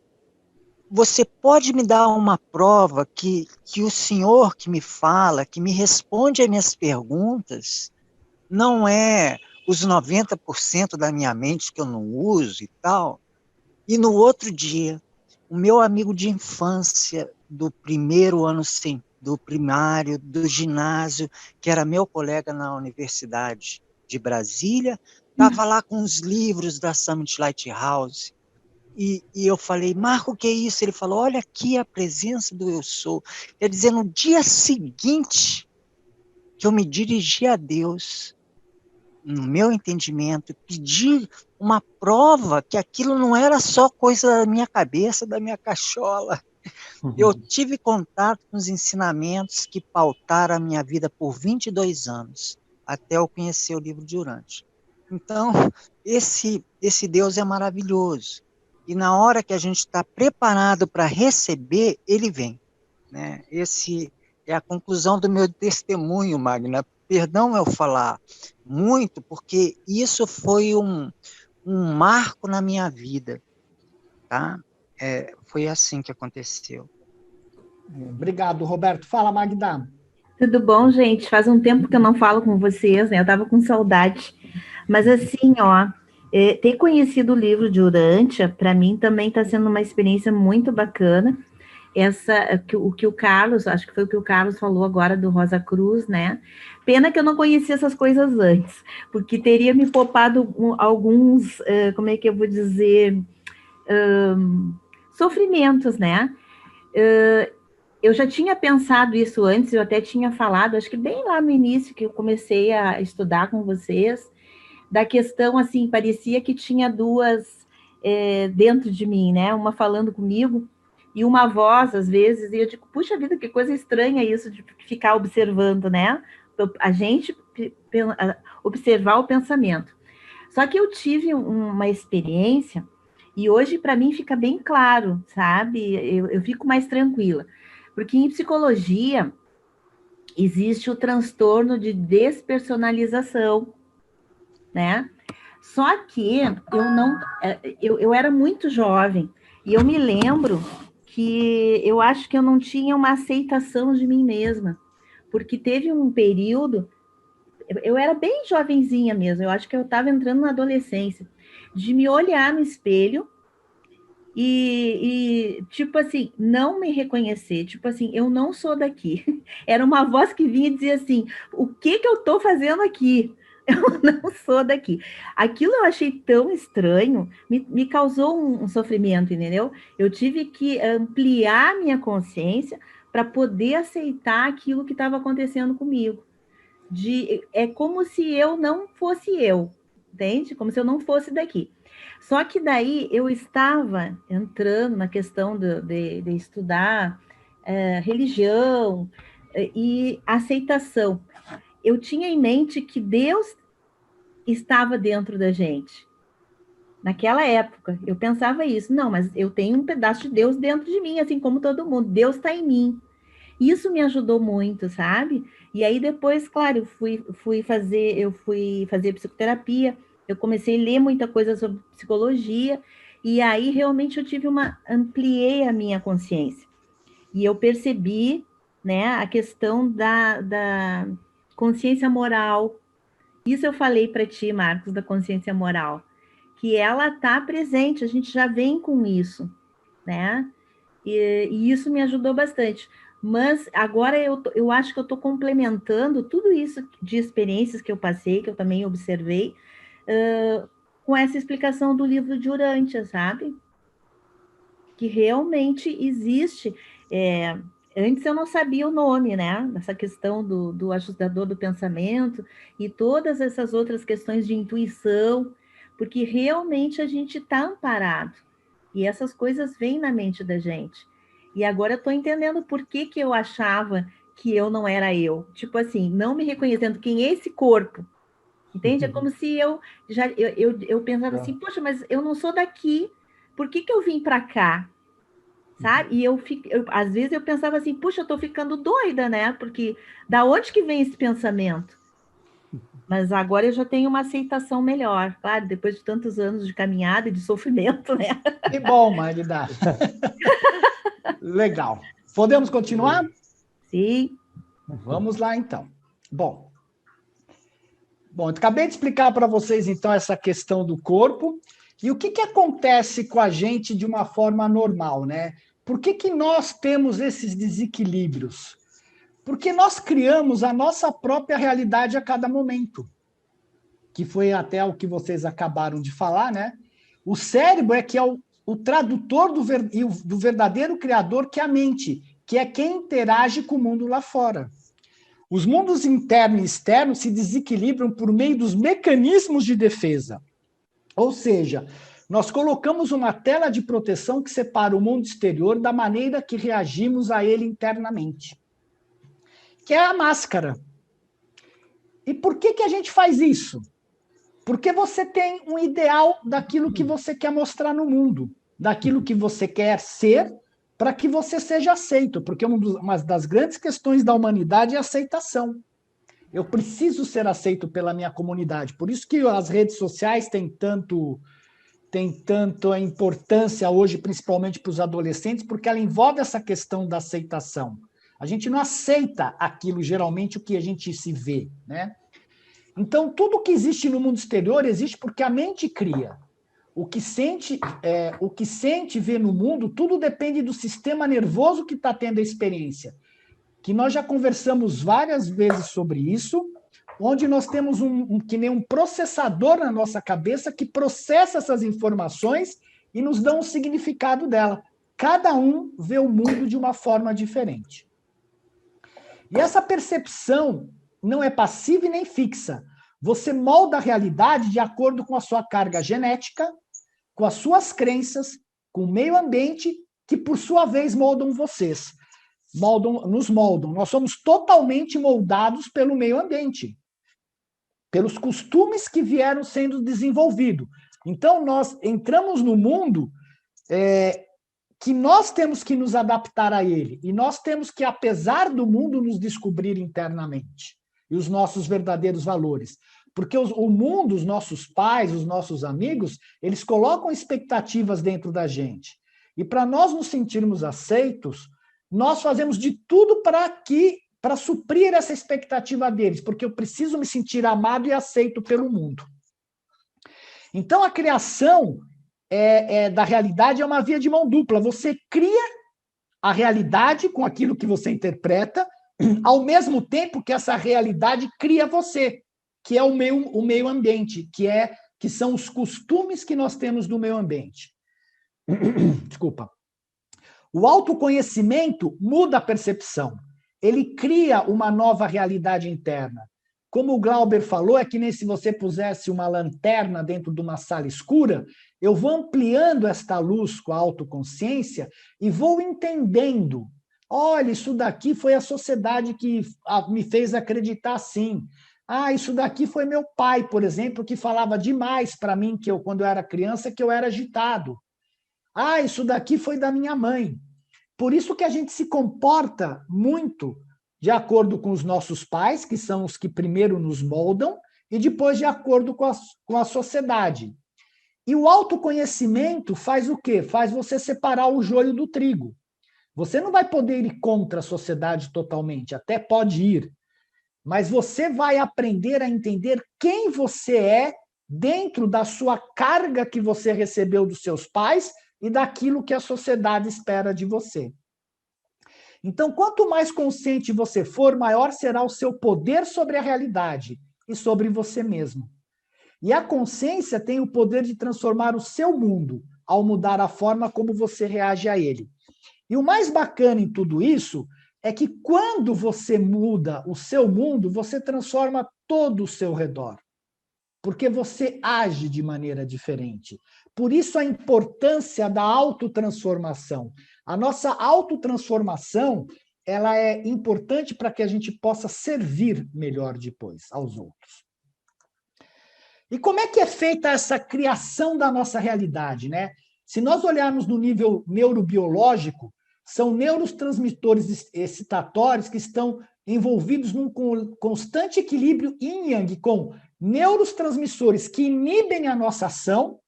você pode me dar uma prova que o Senhor que me fala, que me responde às minhas perguntas, não é os 90% da minha mente que eu não uso e tal? E no outro dia, o meu amigo de infância, do primeiro ano do primário, do ginásio, que era meu colega na Universidade de Brasília, estava lá com os livros da Summit Lighthouse. E eu falei, Marco, o que é isso? Ele falou, olha aqui a presença do eu sou. Quer dizer, no dia seguinte que eu me dirigi a Deus, no meu entendimento, pedi uma prova que aquilo não era só coisa da minha cabeça, da minha cachola. Eu tive contato com os ensinamentos que pautaram a minha vida por 22 anos, até eu conhecer o livro de Urantia. Então, esse Deus é maravilhoso. E na hora que a gente está preparado para receber, ele vem, né? Esse é a conclusão do meu testemunho, Magna. Perdão eu falar muito, porque isso foi um marco na minha vida, tá? Foi assim que aconteceu. Obrigado, Roberto. Fala, Magda. Tudo bom, gente? Faz um tempo que eu não falo com vocês, né? Eu tava com saudade. Mas assim, ó, ter conhecido o livro de Urântia, para mim também está sendo uma experiência muito bacana. O que o Carlos, acho que foi o que o Carlos falou agora do Rosa Cruz, né? Pena que eu não conhecia essas coisas antes, porque teria me poupado alguns, como é que eu vou dizer, sofrimentos, né? Eu já tinha pensado isso antes, eu até tinha falado, acho que bem lá no início que eu comecei a estudar com vocês, da questão, assim, parecia que tinha duas dentro de mim, né? Uma falando comigo e uma voz, às vezes, e eu digo, puxa vida, que coisa estranha isso de ficar observando, né? A gente observar o pensamento. Só que eu tive uma experiência e hoje, para mim, fica bem claro, sabe? Eu fico mais tranquila. Porque em psicologia existe o transtorno de despersonalização, né? Só que eu era muito jovem e eu me lembro que eu acho que eu não tinha uma aceitação de mim mesma, porque teve um período, eu era bem jovenzinha mesmo, eu acho que eu estava entrando na adolescência, de me olhar no espelho e, tipo assim, não me reconhecer, tipo assim, eu não sou daqui. Era uma voz que vinha e dizia assim, o que eu estou fazendo aqui? Eu não sou daqui. Aquilo eu achei tão estranho, me causou um sofrimento, entendeu? Eu tive que ampliar minha consciência para poder aceitar aquilo que estava acontecendo comigo. É como se eu não fosse eu, entende? Como se eu não fosse daqui. Só que daí eu estava entrando na questão de estudar religião e aceitação. Eu tinha em mente que Deus estava dentro da gente. Naquela época, eu pensava isso. Não, mas eu tenho um pedaço de Deus dentro de mim, assim como todo mundo. Deus está em mim. Isso me ajudou muito, sabe? E aí depois, claro, eu fui fazer psicoterapia, eu comecei a ler muita coisa sobre psicologia, e aí realmente ampliei a minha consciência. E eu percebi, né, a questão da consciência moral. Isso eu falei para ti, Marcos, da consciência moral, que ela está presente, a gente já vem com isso, né? E isso me ajudou bastante. Mas agora eu acho que eu estou complementando tudo isso de experiências que eu passei, que eu também observei, com essa explicação do livro de Urântia, sabe? Que realmente existe. Antes eu não sabia o nome, né? Dessa questão do ajustador do pensamento e todas essas outras questões de intuição, porque realmente a gente está amparado. E essas coisas vêm na mente da gente. E agora eu estou entendendo por que eu achava que eu não era eu. Tipo assim, não me reconhecendo quem é esse corpo. Entende? É como se eu pensava assim, poxa, mas eu não sou daqui. Por que eu vim para cá? Sabe? E às vezes eu pensava assim, puxa, eu estou ficando doida, né? Porque da onde que vem esse pensamento? Mas agora eu já tenho uma aceitação melhor, claro, depois de tantos anos de caminhada e de sofrimento, né? Que bom, Magda. Legal. Podemos continuar? Sim. Vamos lá, então. Bom, eu acabei de explicar para vocês, então, essa questão do corpo e o que acontece com a gente de uma forma normal, né? Por que nós temos esses desequilíbrios? Porque nós criamos a nossa própria realidade a cada momento, que foi até o que vocês acabaram de falar, né? O cérebro é que é o tradutor do verdadeiro criador, que é a mente, que é quem interage com o mundo lá fora. Os mundos interno e externo se desequilibram por meio dos mecanismos de defesa. Ou seja, nós colocamos uma tela de proteção que separa o mundo exterior da maneira que reagimos a ele internamente, que é a máscara. E por que a gente faz isso? Porque você tem um ideal daquilo que você quer mostrar no mundo, daquilo que você quer ser, para que você seja aceito. Porque uma das grandes questões da humanidade é a aceitação. Eu preciso ser aceito pela minha comunidade. Por isso que as redes sociais têm tanto a importância hoje, principalmente para os adolescentes, porque ela envolve essa questão da aceitação. A gente não aceita aquilo, geralmente, o que a gente se vê, né? Então, tudo que existe no mundo exterior existe porque a mente cria. O que sente e vê no mundo, tudo depende do sistema nervoso que está tendo a experiência. Que nós já conversamos várias vezes sobre isso, onde nós temos que nem um processador na nossa cabeça que processa essas informações e nos dá um significado dela. Cada um vê o mundo de uma forma diferente. E essa percepção não é passiva e nem fixa. Você molda a realidade de acordo com a sua carga genética, com as suas crenças, com o meio ambiente, que por sua vez moldam vocês. Nos moldam. Nós somos totalmente moldados pelo meio ambiente, pelos costumes que vieram sendo desenvolvidos. Então, nós entramos no mundo que nós temos que nos adaptar a ele. E nós temos que, apesar do mundo, nos descobrir internamente. E os nossos verdadeiros valores. Porque o mundo, os nossos pais, os nossos amigos, eles colocam expectativas dentro da gente. E para nós nos sentirmos aceitos, nós fazemos de tudo para suprir essa expectativa deles, porque eu preciso me sentir amado e aceito pelo mundo. Então, a criação da realidade é uma via de mão dupla. Você cria a realidade com aquilo que você interpreta, ao mesmo tempo que essa realidade cria você, que é o meio ambiente, que são os costumes que nós temos do meio ambiente. Desculpa. O autoconhecimento muda a percepção. Ele cria uma nova realidade interna. Como o Glauber falou, é que nem se você pusesse uma lanterna dentro de uma sala escura, eu vou ampliando esta luz com a autoconsciência e vou entendendo. Olha, isso daqui foi a sociedade que me fez acreditar assim. Ah, isso daqui foi meu pai, por exemplo, que falava demais para mim, quando eu era criança, que eu era agitado. Ah, isso daqui foi da minha mãe. Por isso que a gente se comporta muito de acordo com os nossos pais, que são os que primeiro nos moldam, e depois de acordo com a sociedade. E o autoconhecimento faz o quê? Faz você separar o joio do trigo. Você não vai poder ir contra a sociedade totalmente, até pode ir, mas você vai aprender a entender quem você é dentro da sua carga que você recebeu dos seus pais e daquilo que a sociedade espera de você. Então, quanto mais consciente você for, maior será o seu poder sobre a realidade e sobre você mesmo. E a consciência tem o poder de transformar o seu mundo ao mudar a forma como você reage a ele. E o mais bacana em tudo isso é que quando você muda o seu mundo, você transforma todo o seu redor. Porque você age de maneira diferente. Por isso a importância da autotransformação. A nossa autotransformação, ela é importante para que a gente possa servir melhor depois aos outros. E como é que é feita essa criação da nossa realidade, né? Se nós olharmos no nível neurobiológico, são neurotransmissores excitatórios que estão envolvidos num constante equilíbrio yin-yang, com neurotransmissores que inibem a nossa ação,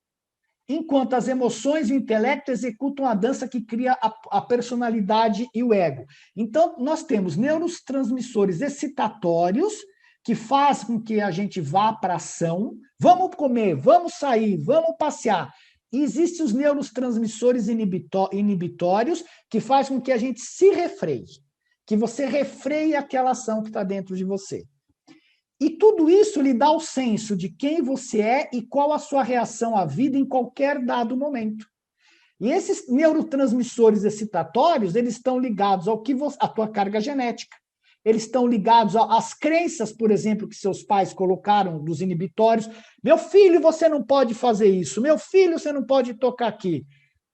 enquanto as emoções e o intelecto executam a dança que cria a personalidade e o ego. Então, nós temos neurotransmissores excitatórios, que fazem com que a gente vá para a ação, vamos comer, vamos sair, vamos passear. E existem os neurotransmissores inibitórios, que fazem com que a gente se refreie, que você refreie aquela ação que está dentro de você. E tudo isso lhe dá o senso de quem você é e qual a sua reação à vida em qualquer dado momento. E esses neurotransmissores excitatórios, eles estão ligados à tua carga genética. Eles estão ligados às crenças, por exemplo, que seus pais colocaram dos inibitórios. Meu filho, você não pode fazer isso. Meu filho, você não pode tocar aqui.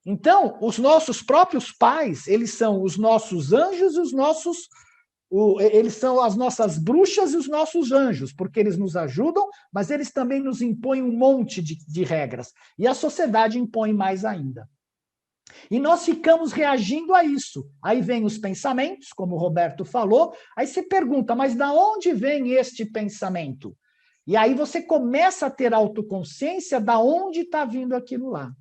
Então, os nossos próprios pais, eles são os nossos anjos e Eles são as nossas bruxas e os nossos anjos, porque eles nos ajudam, mas eles também nos impõem um monte de regras. E a sociedade impõe mais ainda. E nós ficamos reagindo a isso. Aí vem os pensamentos, como o Roberto falou, aí você pergunta, mas da onde vem este pensamento? E aí você começa a ter autoconsciência da onde está vindo aquilo lá.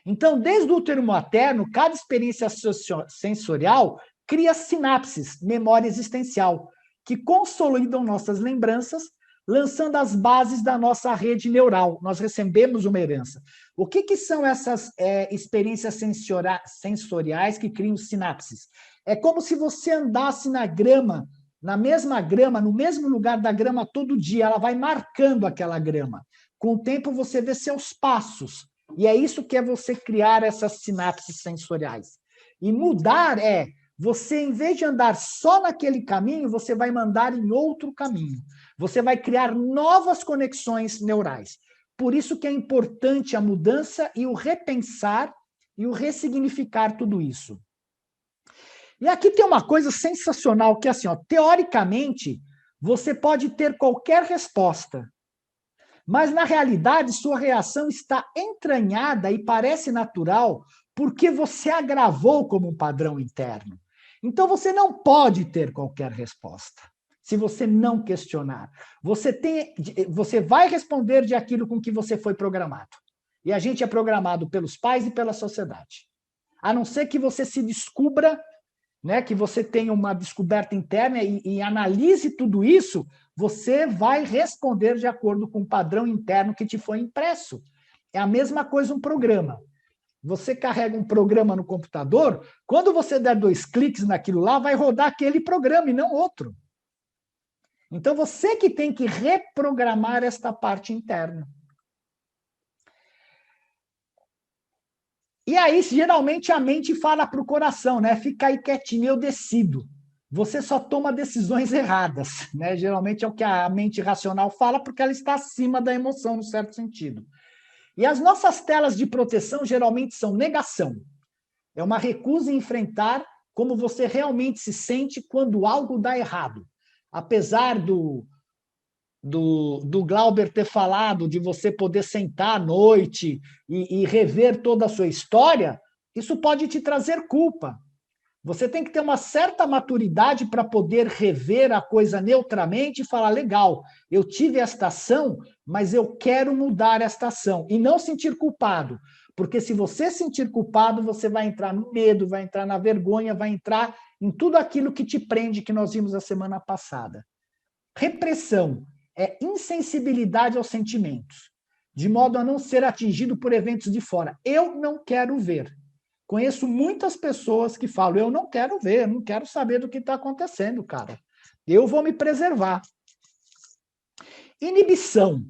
Então, desde o útero materno, cada experiência sensorial cria sinapses, memória existencial, que consolidam nossas lembranças, lançando as bases da nossa rede neural. Nós recebemos uma herança. O que são essas experiências sensoriais que criam sinapses? É como se você andasse na grama, na mesma grama, no mesmo lugar da grama todo dia, ela vai marcando aquela grama. Com o tempo você vê seus passos. E é isso que é você criar essas sinapses sensoriais. E mudar você, em vez de andar só naquele caminho, você vai mandar em outro caminho. Você vai criar novas conexões neurais. Por isso que é importante a mudança e o repensar e o ressignificar tudo isso. E aqui tem uma coisa sensacional, que é assim, teoricamente, você pode ter qualquer resposta, mas na realidade sua reação está entranhada e parece natural porque você agravou como um padrão interno. Então você não pode ter qualquer resposta se você não questionar. Você vai responder de aquilo com que você foi programado. E a gente é programado pelos pais e pela sociedade. A não ser que você se descubra, né, que você tenha uma descoberta interna e analise tudo isso, você vai responder de acordo com o padrão interno que te foi impresso. É a mesma coisa um programa. Você carrega um programa no computador, quando você der 2 cliques naquilo lá, vai rodar aquele programa e não outro. Então, você que tem que reprogramar esta parte interna. E aí, geralmente, a mente fala para o coração, né? Fica aí quietinho, eu decido. Você só toma decisões erradas, né? Geralmente é o que a mente racional fala, porque ela está acima da emoção, no certo sentido. E as nossas telas de proteção geralmente são negação. É uma recusa em enfrentar como você realmente se sente quando algo dá errado. Apesar do Glauber ter falado de você poder sentar à noite e rever toda a sua história, isso pode te trazer culpa. Você tem que ter uma certa maturidade para poder rever a coisa neutramente e falar, legal, eu tive esta ação, mas eu quero mudar esta ação. E não sentir culpado. Porque se você sentir culpado, você vai entrar no medo, vai entrar na vergonha, vai entrar em tudo aquilo que te prende, que nós vimos a semana passada. Repressão é insensibilidade aos sentimentos, de modo a não ser atingido por eventos de fora. Eu não quero ver. Conheço muitas pessoas que falam, eu não quero ver, não quero saber do que está acontecendo, cara. Eu vou me preservar. Inibição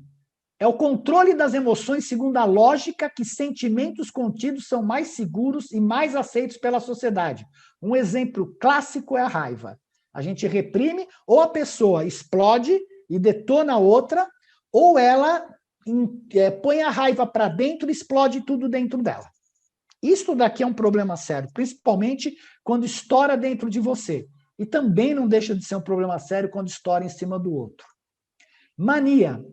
é o controle das emoções segundo a lógica que sentimentos contidos são mais seguros e mais aceitos pela sociedade. Um exemplo clássico é a raiva. A gente reprime, ou a pessoa explode e detona a outra, ou ela põe a raiva para dentro e explode tudo dentro dela. Isso daqui é um problema sério, principalmente quando estoura dentro de você. E também não deixa de ser um problema sério quando estoura em cima do outro. Mania.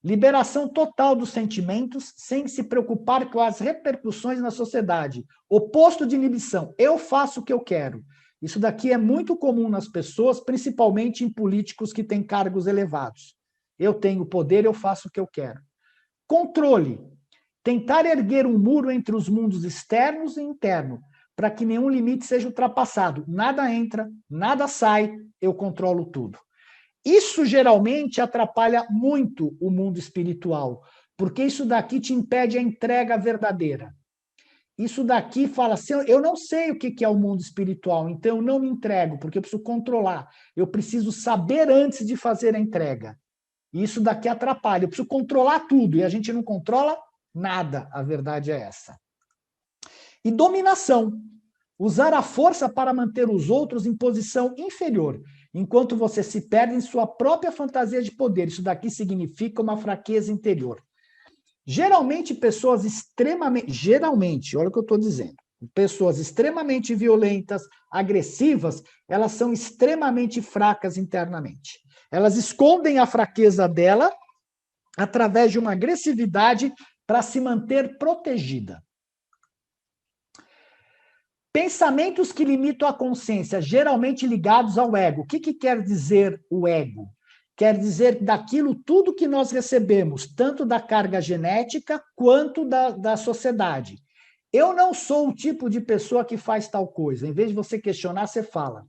Liberação total dos sentimentos sem se preocupar com as repercussões na sociedade. Oposto de inibição. Eu faço o que eu quero. Isso daqui é muito comum nas pessoas, principalmente em políticos que têm cargos elevados. Eu tenho poder, eu faço o que eu quero. Controle. Tentar erguer um muro entre os mundos externos e interno, para que nenhum limite seja ultrapassado. Nada entra, nada sai, eu controlo tudo. Isso geralmente atrapalha muito o mundo espiritual, porque isso daqui te impede a entrega verdadeira. Isso daqui fala assim, eu não sei o que é o mundo espiritual, então eu não me entrego, porque eu preciso controlar. Eu preciso saber antes de fazer a entrega. E isso daqui atrapalha. Eu preciso controlar tudo, e a gente não controla nada, a verdade é essa. E dominação. Usar a força para manter os outros em posição inferior, enquanto você se perde em sua própria fantasia de poder. Isso daqui significa uma fraqueza interior. Geralmente, pessoas extremamente... Geralmente, olha o que eu estou dizendo. pessoas extremamente violentas, agressivas, elas são extremamente fracas internamente. Elas escondem a fraqueza dela através de uma agressividade para se manter protegida. Pensamentos que limitam a consciência, geralmente ligados ao ego. O que quer dizer o ego? Quer dizer daquilo tudo que nós recebemos, tanto da carga genética quanto da sociedade. Eu não sou o tipo de pessoa que faz tal coisa. Em vez de você questionar, você fala.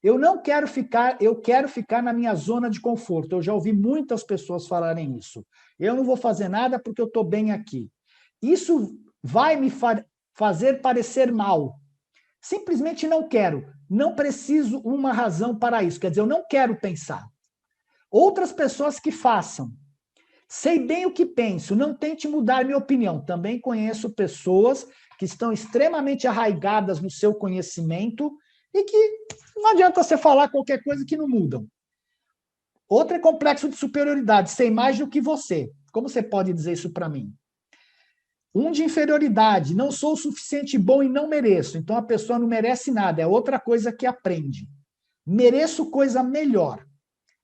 Eu quero ficar na minha zona de conforto. Eu já ouvi muitas pessoas falarem isso. Eu não vou fazer nada porque eu estou bem aqui. Isso vai me fazer parecer mal. Simplesmente não quero. Não preciso uma razão para isso. Quer dizer, eu não quero pensar. Outras pessoas que façam. Sei bem o que penso, não tente mudar minha opinião. Também conheço pessoas que estão extremamente arraigadas no seu conhecimento e que não adianta você falar qualquer coisa que não mudam. Outro é complexo de superioridade, sei mais do que você. Como você pode dizer isso para mim? Um de inferioridade, não sou o suficiente bom e não mereço. Então a pessoa não merece nada, é outra coisa que aprende. Mereço coisa melhor.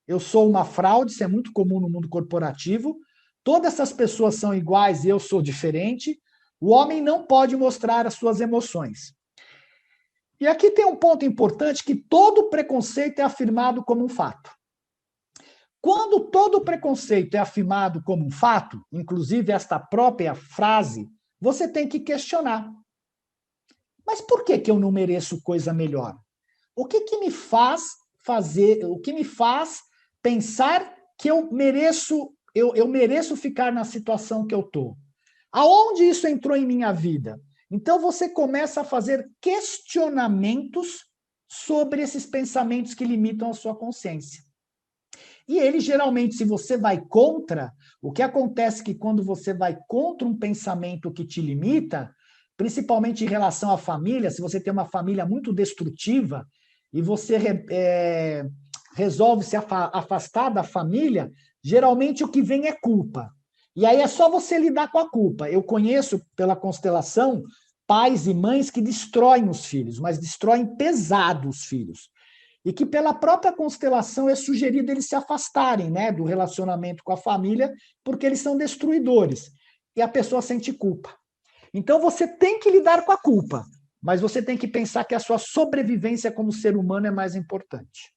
Eu sou uma fraude, isso é muito comum no mundo corporativo. Todas essas pessoas são iguais e eu sou diferente. O homem não pode mostrar as suas emoções. E aqui tem um ponto importante, que todo preconceito é afirmado como um fato. Quando todo preconceito é afirmado como um fato, inclusive esta própria frase, você tem que questionar. Mas por que eu não mereço coisa melhor? O que me faz pensar que eu mereço ficar na situação que eu estou? Aonde isso entrou em minha vida? Então você começa a fazer questionamentos sobre esses pensamentos que limitam a sua consciência. E ele, geralmente, se você vai contra, o que acontece é que quando você vai contra um pensamento que te limita, principalmente em relação à família, se você tem uma família muito destrutiva e você resolve se afastar da família, geralmente o que vem é culpa. E aí é só você lidar com a culpa. Eu conheço, pela constelação, pais e mães que destroem os filhos, mas destroem pesado os filhos. E que pela própria constelação é sugerido eles se afastarem, né, do relacionamento com a família, porque eles são destruidores. E a pessoa sente culpa. Então você tem que lidar com a culpa, mas você tem que pensar que a sua sobrevivência como ser humano é mais importante.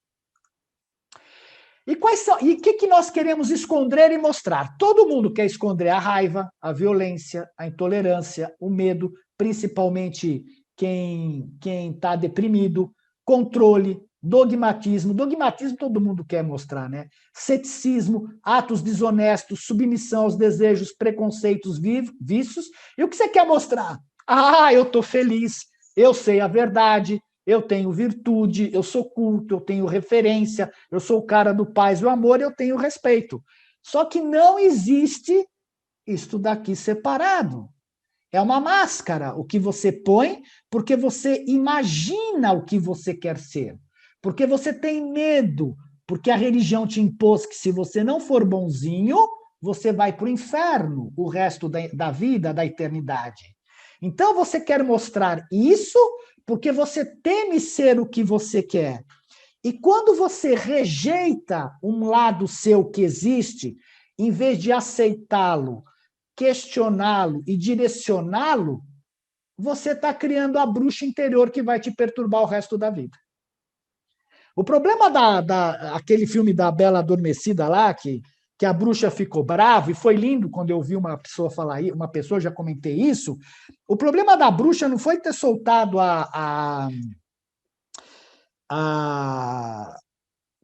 E o que nós queremos esconder e mostrar? Todo mundo quer esconder a raiva, a violência, a intolerância, o medo, principalmente quem está deprimido, controle, dogmatismo. Dogmatismo todo mundo quer mostrar, né? Ceticismo, atos desonestos, submissão aos desejos, preconceitos, vícios. E o que você quer mostrar? Ah, eu estou feliz, eu sei a verdade, eu tenho virtude, eu sou culto, eu tenho referência, eu sou o cara do paz e o amor, eu tenho respeito. Só que não existe isto daqui separado. É uma máscara, o que você põe, porque você imagina o que você quer ser. Porque você tem medo, porque a religião te impôs que se você não for bonzinho, você vai para o inferno o resto da vida, da eternidade. Então você quer mostrar isso porque você teme ser o que você quer. E quando você rejeita um lado seu que existe, em vez de aceitá-lo, questioná-lo e direcioná-lo, você está criando a bruxa interior que vai te perturbar o resto da vida. O problema aquele filme da Bela Adormecida lá, que a bruxa ficou brava, e foi lindo quando eu vi uma pessoa falar, uma pessoa, já comentei isso, o problema da bruxa não foi ter soltado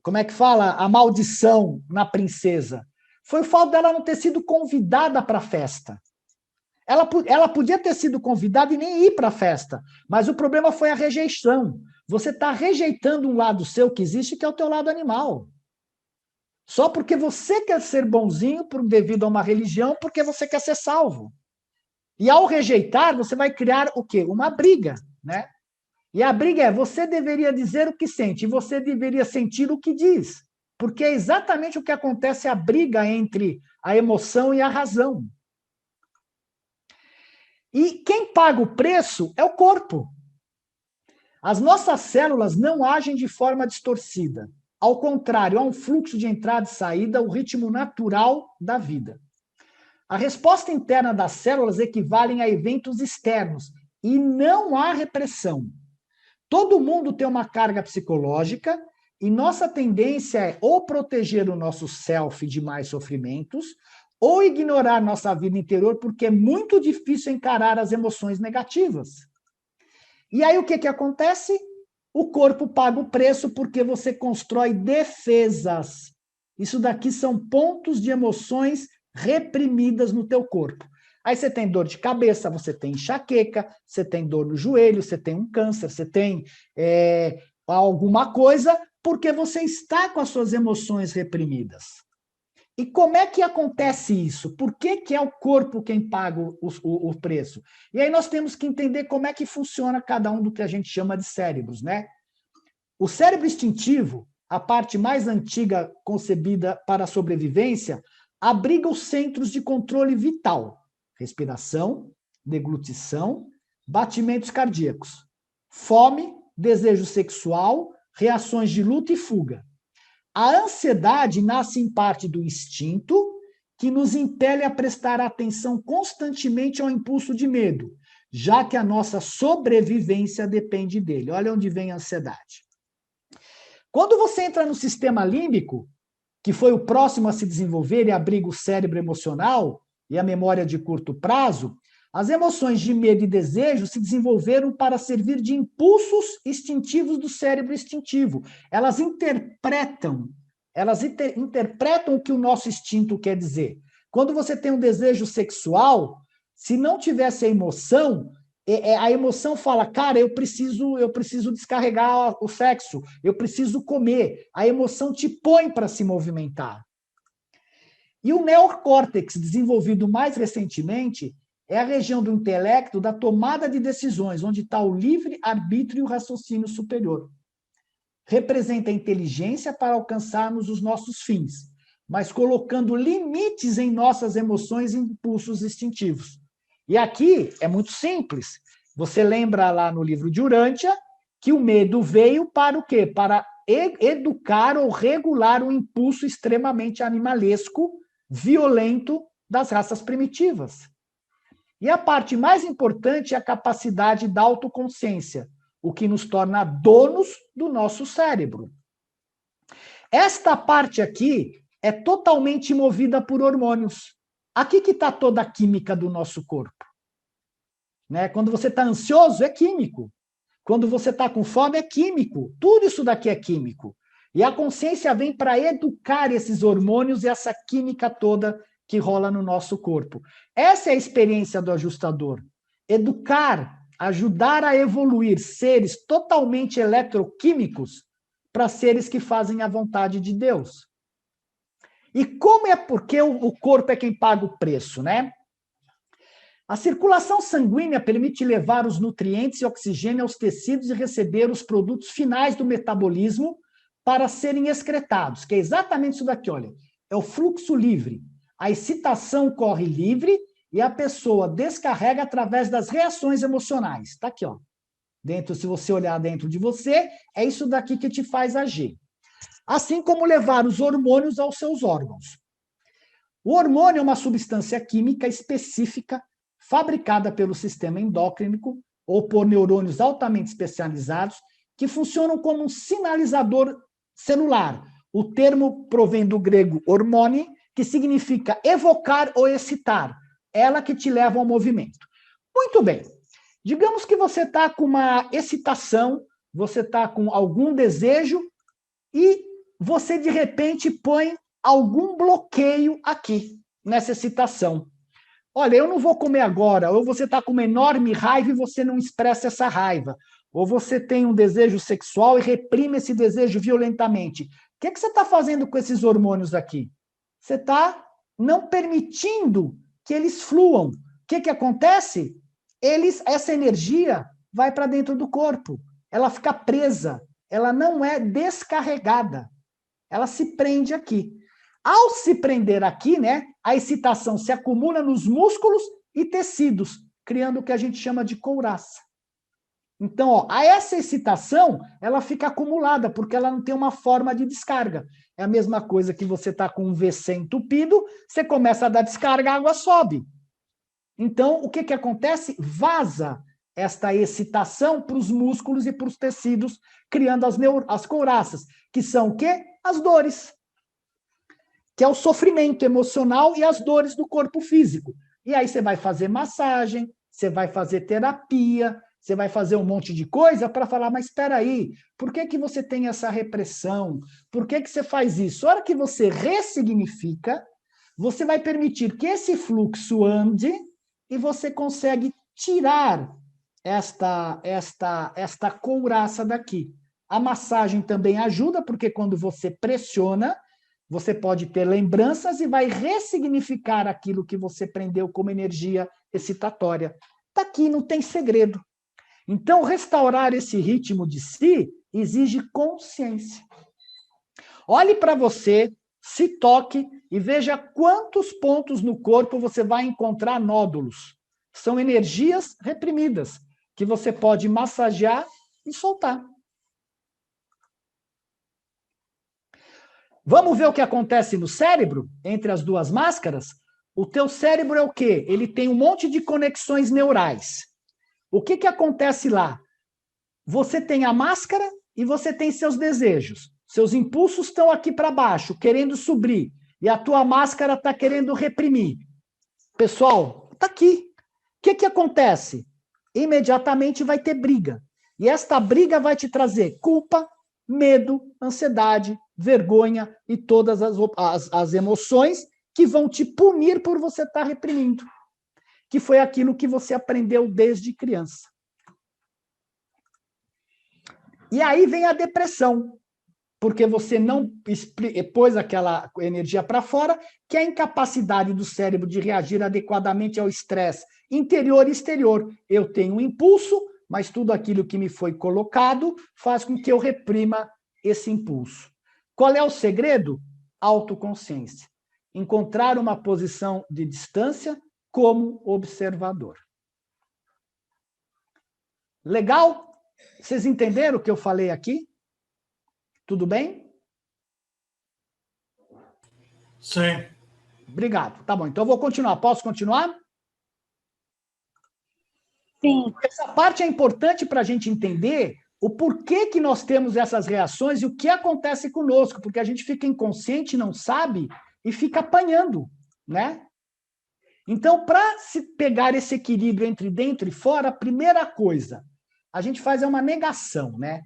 como é que fala? A maldição na princesa. Foi o fato dela não ter sido convidada para a festa. Ela podia ter sido convidada e nem ir para a festa, mas o problema foi a rejeição. Você está rejeitando um lado seu que existe, que é o teu lado animal. Só porque você quer ser bonzinho devido a uma religião, porque você quer ser salvo. E ao rejeitar, você vai criar o quê? Uma briga, né? E a briga é, você deveria dizer o que sente, e você deveria sentir o que diz. Porque é exatamente o que acontece, a briga entre a emoção e a razão. E quem paga o preço é o corpo. As nossas células não agem de forma distorcida. Ao contrário, há um fluxo de entrada e saída, o ritmo natural da vida. A resposta interna das células equivale a eventos externos e não há repressão. Todo mundo tem uma carga psicológica e nossa tendência é ou proteger o nosso self de mais sofrimentos ou ignorar nossa vida interior porque é muito difícil encarar as emoções negativas. E aí o que acontece? O corpo paga o preço porque você constrói defesas. Isso daqui são pontos de emoções reprimidas no teu corpo. Aí você tem dor de cabeça, você tem enxaqueca, você tem dor no joelho, você tem um câncer, você tem alguma coisa, porque você está com as suas emoções reprimidas. E como é que acontece isso? Por que é o corpo quem paga o preço? E aí nós temos que entender como é que funciona cada um do que a gente chama de cérebros, né? O cérebro instintivo, a parte mais antiga concebida para a sobrevivência, abriga os centros de controle vital: respiração, deglutição, batimentos cardíacos, fome, desejo sexual, reações de luta e fuga. A ansiedade nasce em parte do instinto, que nos impele a prestar atenção constantemente ao impulso de medo, já que a nossa sobrevivência depende dele. Olha onde vem a ansiedade. Quando você entra no sistema límbico, que foi o próximo a se desenvolver e abriga o cérebro emocional e a memória de curto prazo, as emoções de medo e desejo se desenvolveram para servir de impulsos instintivos do cérebro instintivo. Elas interpretam o que o nosso instinto quer dizer. Quando você tem um desejo sexual, se não tivesse a emoção fala, cara, eu preciso descarregar o sexo, eu preciso comer. A emoção te põe para se movimentar. E o neocórtex, desenvolvido mais recentemente, é a região do intelecto da tomada de decisões, onde está o livre-arbítrio e o raciocínio superior. Representa a inteligência para alcançarmos os nossos fins, mas colocando limites em nossas emoções e impulsos instintivos. E aqui é muito simples. Você lembra lá no livro de Urântia que o medo veio para o quê? Para educar ou regular um impulso extremamente animalesco, violento das raças primitivas. E a parte mais importante é a capacidade da autoconsciência, o que nos torna donos do nosso cérebro. Esta parte aqui é totalmente movida por hormônios. Aqui que está toda a química do nosso corpo. Né? Quando você está ansioso, é químico. Quando você está com fome, é químico. Tudo isso daqui é químico. E a consciência vem para educar esses hormônios e essa química toda que rola no nosso corpo. Essa é a experiência do ajustador. Educar, ajudar a evoluir seres totalmente eletroquímicos para seres que fazem a vontade de Deus. E como é porque o corpo é quem paga o preço, né? A circulação sanguínea permite levar os nutrientes e oxigênio aos tecidos e receber os produtos finais do metabolismo para serem excretados, que é exatamente isso daqui, olha. É o fluxo livre. A excitação corre livre e a pessoa descarrega através das reações emocionais. Está aqui, ó. Dentro, se você olhar dentro de você, é isso daqui que te faz agir. Assim como levar os hormônios aos seus órgãos. O hormônio é uma substância química específica fabricada pelo sistema endócrino ou por neurônios altamente especializados que funcionam como um sinalizador celular. O termo provém do grego hormone, que significa evocar ou excitar. Ela que te leva ao movimento. Muito bem. Digamos que você está com uma excitação, você está com algum desejo e você, de repente, põe algum bloqueio aqui, nessa excitação. Olha, eu não vou comer agora, ou você está com uma enorme raiva e você não expressa essa raiva, ou você tem um desejo sexual e reprime esse desejo violentamente. O que você está fazendo com esses hormônios aqui? Você está não permitindo que eles fluam. O que acontece? Essa energia vai para dentro do corpo, ela fica presa, ela não é descarregada. Ela se prende aqui. Ao se prender aqui, né, a excitação se acumula nos músculos e tecidos, criando o que a gente chama de couraça. Então, ó, essa excitação, ela fica acumulada, porque ela não tem uma forma de descarga. É a mesma coisa que você está com um WC entupido, você começa a dar descarga, a água sobe. Então, o que acontece? Vaza esta excitação para os músculos e para os tecidos, criando as couraças, que são o quê? As dores. Que é o sofrimento emocional e as dores do corpo físico. E aí você vai fazer massagem, você vai fazer terapia, você vai fazer um monte de coisa para falar, mas espera aí, por que você tem essa repressão? Por que você faz isso? A hora que você ressignifica, você vai permitir que esse fluxo ande e você consegue tirar esta couraça daqui. A massagem também ajuda, porque quando você pressiona, você pode ter lembranças e vai ressignificar aquilo que você prendeu como energia excitatória. Está aqui, não tem segredo. Então, restaurar esse ritmo de si exige consciência. Olhe para você, se toque e veja quantos pontos no corpo você vai encontrar nódulos. São energias reprimidas, que você pode massagear e soltar. Vamos ver o que acontece no cérebro, entre as duas máscaras? O teu cérebro é o quê? Ele tem um monte de conexões neurais. O que acontece lá? Você tem a máscara e você tem seus desejos. Seus impulsos estão aqui para baixo, querendo subir. E a tua máscara está querendo reprimir. Pessoal, está aqui. O que acontece? Imediatamente vai ter briga. E esta briga vai te trazer culpa, medo, ansiedade, vergonha e todas as emoções que vão te punir por você estar reprimindo. Que foi aquilo que você aprendeu desde criança. E aí vem a depressão, porque você não pôs aquela energia para fora, que é a incapacidade do cérebro de reagir adequadamente ao estresse interior e exterior. Eu tenho um impulso, mas tudo aquilo que me foi colocado faz com que eu reprima esse impulso. Qual é o segredo? Autoconsciência. Encontrar uma posição de distância como observador. Legal? Vocês entenderam o que eu falei aqui? Tudo bem? Sim. Obrigado. Tá bom, então eu vou continuar. Posso continuar? Sim. Essa parte é importante para a gente entender o porquê que nós temos essas reações e o que acontece conosco, porque a gente fica inconsciente, não sabe, e fica apanhando, né? Então, para se pegar esse equilíbrio entre dentro e fora, a primeira coisa, a gente faz é uma negação, né?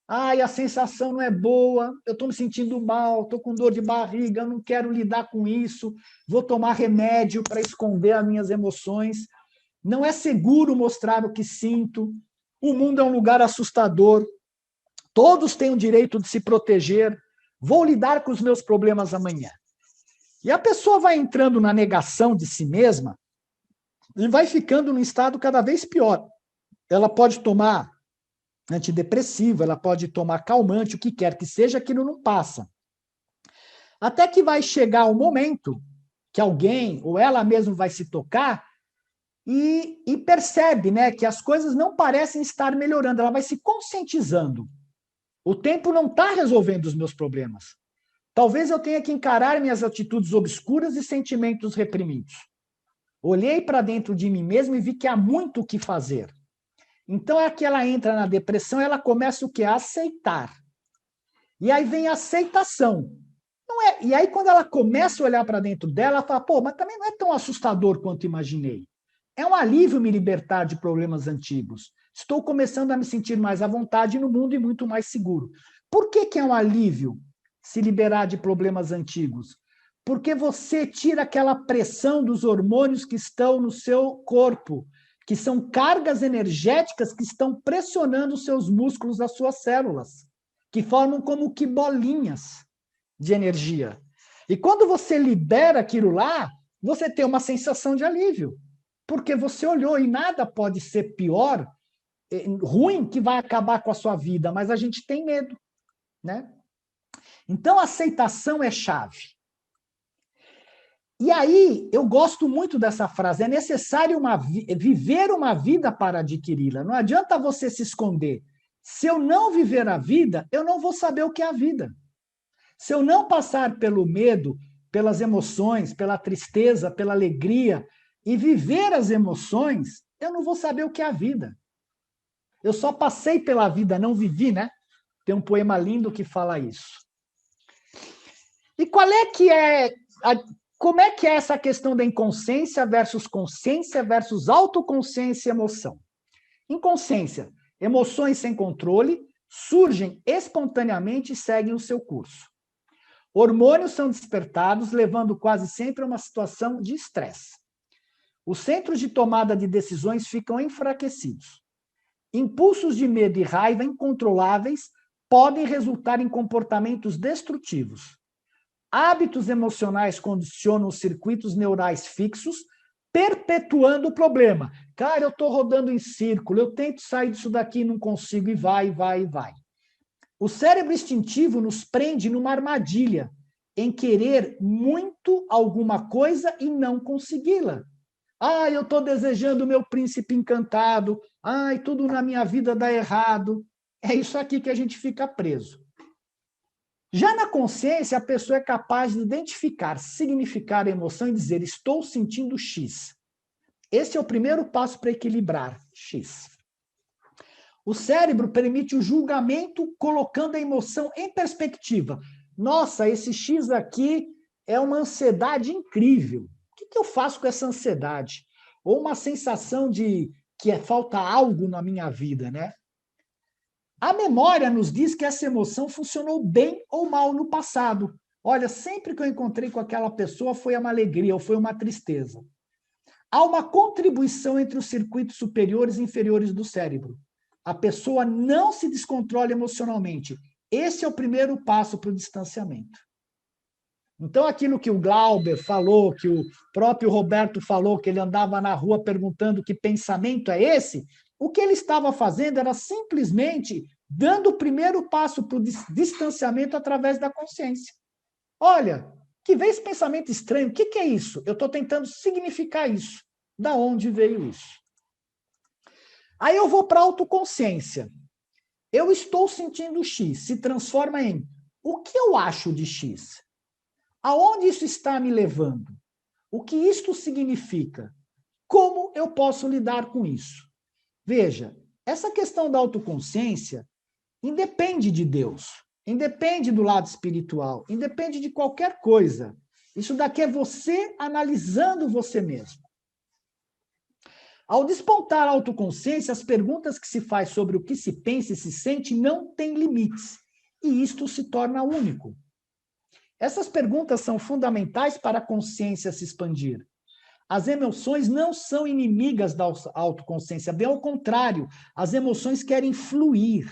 Ai, a sensação não é boa, eu estou me sentindo mal, estou com dor de barriga, eu não quero lidar com isso, vou tomar remédio para esconder as minhas emoções. Não é seguro mostrar o que sinto, o mundo é um lugar assustador, todos têm o direito de se proteger, vou lidar com os meus problemas amanhã. E a pessoa vai entrando na negação de si mesma e vai ficando num estado cada vez pior. Ela pode tomar antidepressivo, ela pode tomar calmante, o que quer que seja, aquilo não passa. Até que vai chegar o momento que alguém, ou ela mesma vai se tocar e percebe, né, que as coisas não parecem estar melhorando, ela vai se conscientizando. O tempo não está resolvendo os meus problemas. Talvez eu tenha que encarar minhas atitudes obscuras e sentimentos reprimidos. Olhei para dentro de mim mesmo e vi que há muito o que fazer. Então é que ela entra na depressão, ela começa o quê? A aceitar. E aí vem a aceitação. Não é? E aí quando ela começa a olhar para dentro dela, ela fala, pô, mas também não é tão assustador quanto imaginei. É um alívio me libertar de problemas antigos. Estou começando a me sentir mais à vontade no mundo e muito mais seguro. Por que é um alívio se liberar de problemas antigos? Porque você tira aquela pressão dos hormônios que estão no seu corpo, que são cargas energéticas que estão pressionando os seus músculos, as suas células, que formam como que bolinhas de energia. E quando você libera aquilo lá, você tem uma sensação de alívio, porque você olhou e nada pode ser pior, ruim, que vai acabar com a sua vida, mas a gente tem medo, né? Então, a aceitação é chave. E aí, eu gosto muito dessa frase, é necessário viver uma vida para adquiri-la. Não adianta você se esconder. Se eu não viver a vida, eu não vou saber o que é a vida. Se eu não passar pelo medo, pelas emoções, pela tristeza, pela alegria, e viver as emoções, eu não vou saber o que é a vida. Eu só passei pela vida, não vivi, né? Tem um poema lindo que fala isso. E como é que é essa questão da inconsciência versus autoconsciência e emoção? Inconsciência, emoções sem controle, surgem espontaneamente e seguem o seu curso. Hormônios são despertados, levando quase sempre a uma situação de estresse. Os centros de tomada de decisões ficam enfraquecidos. Impulsos de medo e raiva incontroláveis podem resultar em comportamentos destrutivos. Hábitos emocionais condicionam os circuitos neurais fixos, perpetuando o problema. Cara, eu estou rodando em círculo, eu tento sair disso daqui, não consigo, e vai. O cérebro instintivo nos prende numa armadilha, em querer muito alguma coisa e não consegui-la. Eu estou desejando o meu príncipe encantado, tudo na minha vida dá errado. É isso aqui que a gente fica preso. Já na consciência, a pessoa é capaz de identificar, significar a emoção e dizer, estou sentindo X. Esse é o primeiro passo para equilibrar X. O cérebro permite o julgamento, colocando a emoção em perspectiva. Nossa, esse X aqui é uma ansiedade incrível. O que eu faço com essa ansiedade? Ou uma sensação de que falta algo na minha vida, né? A memória nos diz que essa emoção funcionou bem ou mal no passado. Olha, sempre que eu encontrei com aquela pessoa foi uma alegria ou foi uma tristeza. Há uma contribuição entre os circuitos superiores e inferiores do cérebro. A pessoa não se descontrola emocionalmente. Esse é o primeiro passo para o distanciamento. Então, aquilo que o Glauber falou, que o próprio Roberto falou, que ele andava na rua perguntando que pensamento é esse, o que ele estava fazendo era simplesmente dando o primeiro passo para o distanciamento através da consciência. Olha, que veio esse pensamento estranho, o que é isso? Eu estou tentando significar isso. Da onde veio isso? Aí eu vou para a autoconsciência. Eu estou sentindo X, se transforma em o que eu acho de X? Aonde isso está me levando? O que isto significa? Como eu posso lidar com isso? Veja, essa questão da autoconsciência independe de Deus, independe do lado espiritual, independe de qualquer coisa. Isso daqui é você analisando você mesmo. Ao despontar a autoconsciência, as perguntas que se faz sobre o que se pensa e se sente não têm limites, e isto se torna único. Essas perguntas são fundamentais para a consciência se expandir. As emoções não são inimigas da autoconsciência, bem ao contrário, as emoções querem fluir,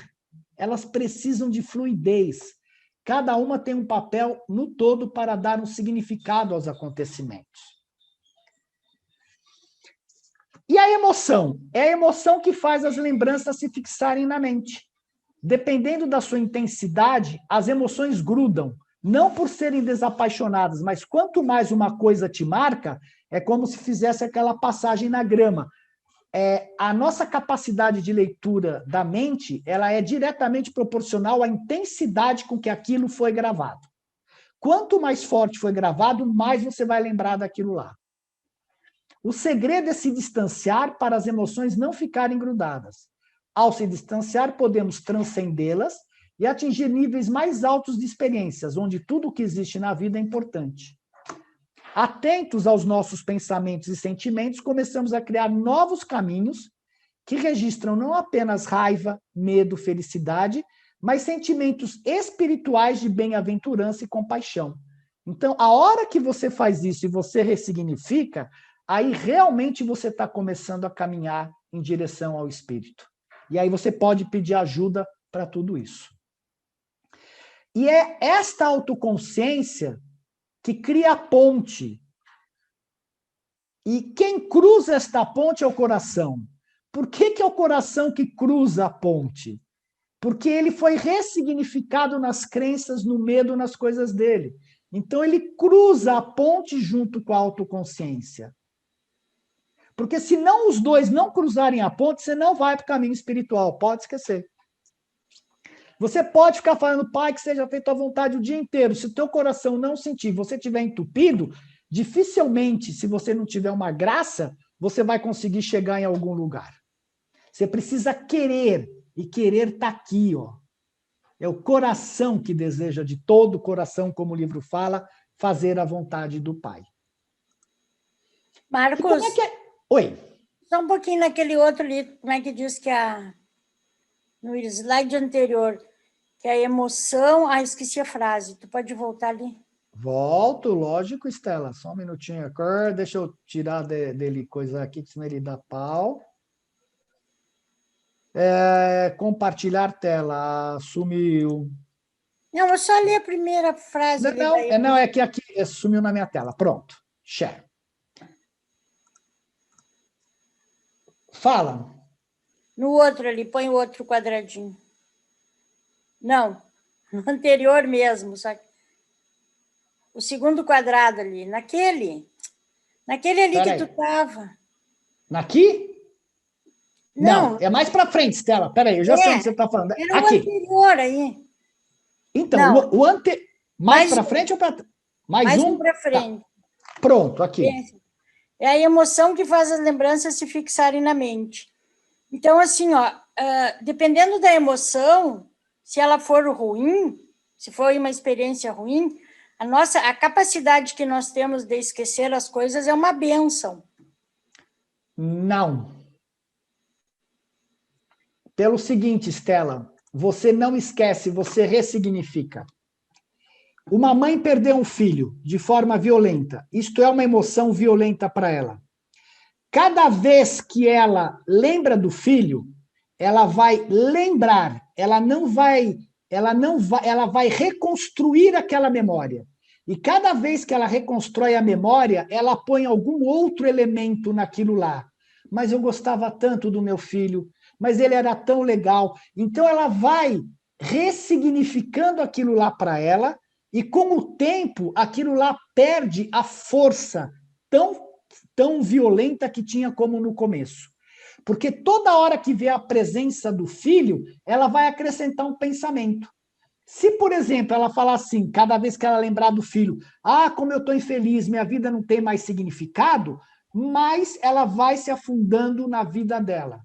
elas precisam de fluidez. Cada uma tem um papel no todo para dar um significado aos acontecimentos. E a emoção? É a emoção que faz as lembranças se fixarem na mente. Dependendo da sua intensidade, as emoções grudam, não por serem desapaixonadas, mas quanto mais uma coisa te marca, é como se fizesse aquela passagem na grama. A nossa capacidade de leitura da mente, ela é diretamente proporcional à intensidade com que aquilo foi gravado. Quanto mais forte foi gravado, mais você vai lembrar daquilo lá. O segredo é se distanciar para as emoções não ficarem grudadas. Ao se distanciar, podemos transcendê-las e atingir níveis mais altos de experiências, onde tudo o que existe na vida é importante. Atentos aos nossos pensamentos e sentimentos, começamos a criar novos caminhos que registram não apenas raiva, medo, felicidade, mas sentimentos espirituais de bem-aventurança e compaixão. Então, a hora que você faz isso e você ressignifica, aí realmente você está começando a caminhar em direção ao espírito. E aí você pode pedir ajuda para tudo isso. E é esta autoconsciência que cria a ponte. E quem cruza esta ponte é o coração. Por que é o coração que cruza a ponte? Porque ele foi ressignificado nas crenças, no medo, nas coisas dele. Então, ele cruza a ponte junto com a autoconsciência. Porque se não os dois não cruzarem a ponte, você não vai para o caminho espiritual, pode esquecer. Você pode ficar falando, Pai, que seja feita a vontade o dia inteiro. Se o teu coração não sentir, você estiver entupido, dificilmente, se você não tiver uma graça, você vai conseguir chegar em algum lugar. Você precisa querer, e querer está aqui, ó. É o coração que deseja, de todo o coração, como o livro fala, fazer a vontade do Pai. Marcos, como é que é? Oi. Só um pouquinho naquele outro ali, como é que diz que no slide anterior, que a emoção... Ah, esqueci a frase. Tu pode voltar ali? Volto, lógico, Estela. Só um minutinho. Deixa eu tirar dele coisa aqui, que senão ele dá pau. Compartilhar tela. Sumiu. Não, eu só li a primeira frase. Não, é que aqui sumiu na minha tela. Pronto. Share. Fala. No outro ali, põe o outro quadradinho. Não, no anterior mesmo, só que o segundo quadrado ali, naquele ali que tu estava. Naqui? Não, é mais para frente, Estela. Peraí, eu já sei o que você está falando. Era aqui. O anterior aí. Então, mais para frente ou para trás? Mais um para frente. Tá. Pronto, aqui. É a emoção que faz as lembranças se fixarem na mente. Então, assim, ó, dependendo da emoção, se ela for ruim, se for uma experiência ruim, a capacidade que nós temos de esquecer as coisas é uma bênção. Não. Pelo seguinte, Estela, você não esquece, você ressignifica. Uma mãe perdeu um filho de forma violenta. Isto é uma emoção violenta para ela. Cada vez que ela lembra do filho, ela vai lembrar, ela vai reconstruir aquela memória. E cada vez que ela reconstrói a memória, ela põe algum outro elemento naquilo lá. Mas eu gostava tanto do meu filho, mas ele era tão legal. Então ela vai ressignificando aquilo lá para ela, e com o tempo, aquilo lá perde a força tão violenta que tinha como no começo. Porque toda hora que vê a presença do filho, ela vai acrescentar um pensamento. Se, por exemplo, ela falar assim, cada vez que ela lembrar do filho, como eu estou infeliz, minha vida não tem mais significado, mas ela vai se afundando na vida dela.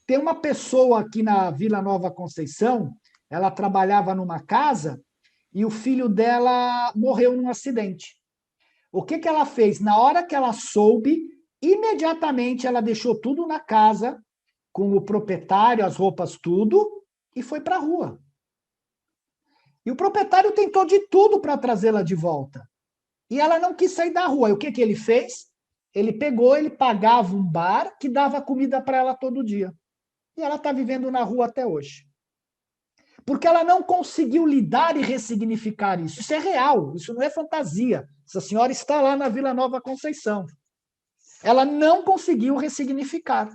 Tem uma pessoa aqui na Vila Nova Conceição, ela trabalhava numa casa e o filho dela morreu num acidente. O que ela fez? Na hora que ela soube, imediatamente ela deixou tudo na casa, com o proprietário, as roupas, tudo, e foi para a rua. E o proprietário tentou de tudo para trazê-la de volta. E ela não quis sair da rua. E o que ele fez? Ele pagava um bar que dava comida para ela todo dia. E ela está vivendo na rua até hoje. Porque ela não conseguiu lidar e ressignificar isso. Isso é real, isso não é fantasia. Essa senhora está lá na Vila Nova Conceição. Ela não conseguiu ressignificar.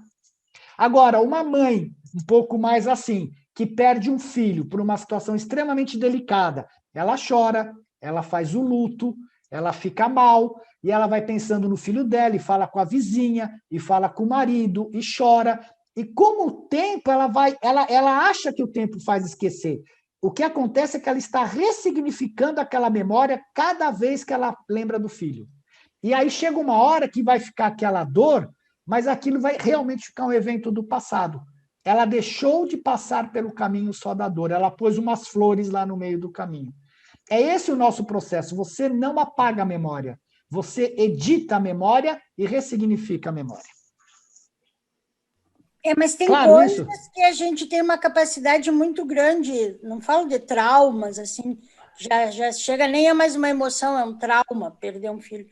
Agora, uma mãe, um pouco mais assim, que perde um filho por uma situação extremamente delicada, ela chora, ela faz o luto, ela fica mal, e ela vai pensando no filho dela, e fala com a vizinha, e fala com o marido, e chora. E com o tempo, ela acha que o tempo faz esquecer. O que acontece é que ela está ressignificando aquela memória cada vez que ela lembra do filho. E aí chega uma hora que vai ficar aquela dor, mas aquilo vai realmente ficar um evento do passado. Ela deixou de passar pelo caminho só da dor, ela pôs umas flores lá no meio do caminho. É esse o nosso processo, você não apaga a memória, você edita a memória e ressignifica a memória. Mas tem coisas que a gente tem uma capacidade muito grande, não falo de traumas, assim, já chega nem a mais uma emoção, é um trauma, perder um filho.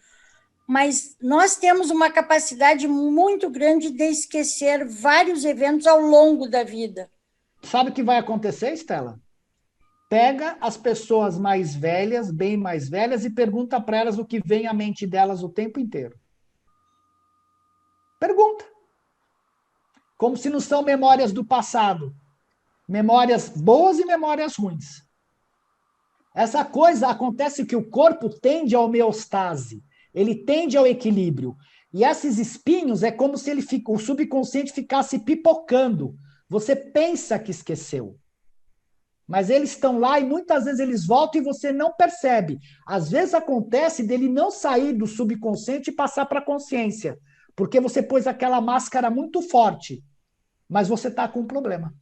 Mas nós temos uma capacidade muito grande de esquecer vários eventos ao longo da vida. Sabe o que vai acontecer, Estela? Pega as pessoas mais velhas, bem mais velhas, e pergunta para elas o que vem à mente delas o tempo inteiro. Pergunta. Como se não são memórias do passado. Memórias boas e memórias ruins. Essa coisa acontece que o corpo tende à homeostase, ele tende ao equilíbrio. E esses espinhos é como se o subconsciente ficasse pipocando. Você pensa que esqueceu, mas eles estão lá e muitas vezes eles voltam e você não percebe. Às vezes acontece dele não sair do subconsciente e passar para a consciência, porque você pôs aquela máscara muito forte, mas você está com um problema.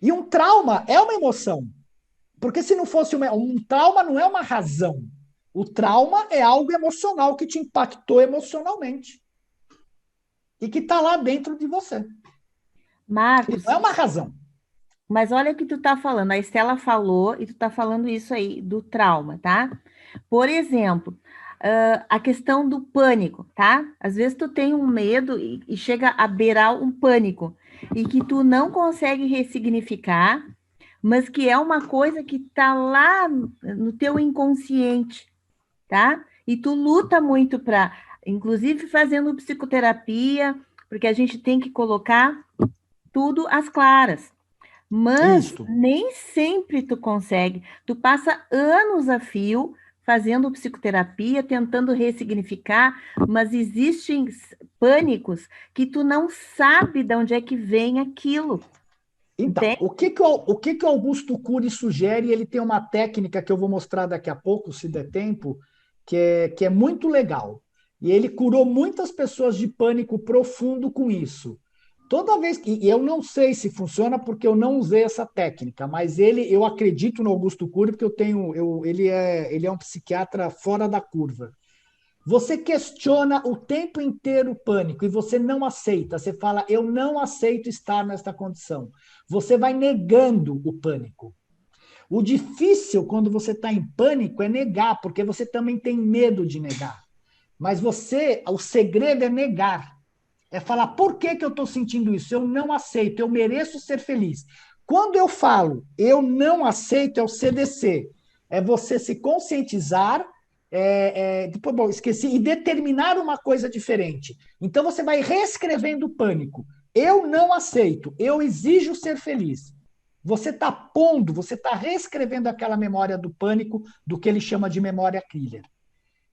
E um trauma é uma emoção, porque se não fosse um trauma não é uma razão. O trauma é algo emocional que te impactou emocionalmente e que está lá dentro de você. Marcos, não é uma razão. Mas olha o que tu tá falando. A Estela falou e tu tá falando isso aí do trauma, tá? Por exemplo, a questão do pânico, tá? Às vezes tu tem um medo e chega a beirar um pânico e que tu não consegue ressignificar, mas que é uma coisa que tá lá no teu inconsciente, tá? E tu luta muito para, inclusive fazendo psicoterapia, porque a gente tem que colocar tudo às claras. Mas nem sempre tu consegue. Tu passa anos a fio fazendo psicoterapia, tentando ressignificar, mas existem pânicos que tu não sabe de onde é que vem aquilo. Então, o que o Augusto Cury sugere? Ele tem uma técnica que eu vou mostrar daqui a pouco, se der tempo, que é muito legal. E ele curou muitas pessoas de pânico profundo com isso. Toda vez que... E eu não sei se funciona porque eu não usei essa técnica, mas eu acredito no Augusto Cury porque ele é um psiquiatra fora da curva. Você questiona o tempo inteiro o pânico e você não aceita. Você fala, eu não aceito estar nesta condição. Você vai negando o pânico. O difícil quando você está em pânico é negar, porque você também tem medo de negar. Mas o segredo é negar. É falar, por que eu estou sentindo isso? Eu não aceito, eu mereço ser feliz. Quando eu falo, eu não aceito, é o CDC. É você se conscientizar, esqueci, e determinar uma coisa diferente. Então você vai reescrevendo o pânico. Eu não aceito, eu exijo ser feliz. Você está pondo, você está reescrevendo aquela memória do pânico, do que ele chama de memória killer.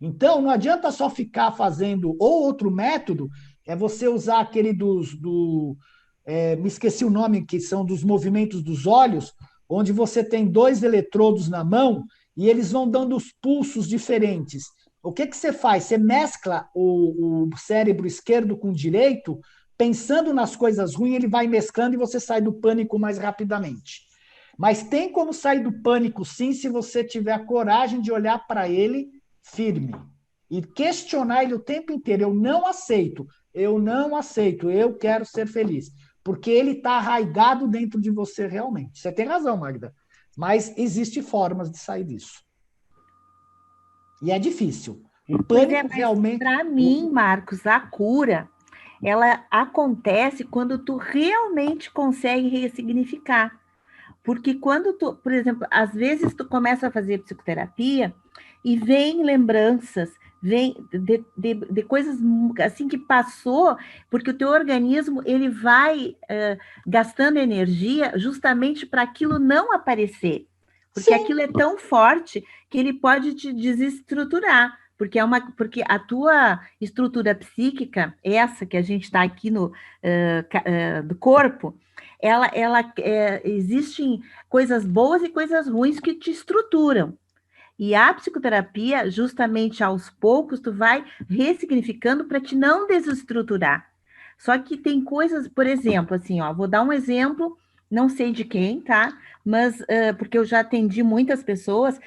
Então, não adianta só ficar fazendo, ou outro método, é você usar aquele me esqueci o nome, que são dos movimentos dos olhos, onde você tem 2 eletrodos na mão e eles vão dando os pulsos diferentes. O que você faz? Você mescla o cérebro esquerdo com o direito, pensando nas coisas ruins, ele vai mesclando e você sai do pânico mais rapidamente. Mas tem como sair do pânico, sim, se você tiver a coragem de olhar para ele firme e questionar ele o tempo inteiro. Eu não aceito, eu quero ser feliz. Porque ele está arraigado dentro de você realmente. Você tem razão, Magda. Mas existem formas de sair disso. E é difícil. O pânico realmente... Para mim, Marcos, a cura, ela acontece quando tu realmente consegue ressignificar. Porque quando tu, por exemplo, às vezes tu começa a fazer psicoterapia e vem lembranças, vem de coisas assim que passou, porque o teu organismo ele vai gastando energia justamente para aquilo não aparecer. Porque Sim. Aquilo é tão forte que ele pode te desestruturar. Porque a tua estrutura psíquica, essa que a gente está aqui no do corpo, existem coisas boas e coisas ruins que te estruturam. E a psicoterapia, justamente aos poucos, tu vai ressignificando para te não desestruturar. Só que tem coisas, por exemplo, assim, ó, vou dar um exemplo, não sei de quem, tá? Mas, porque eu já atendi muitas pessoas,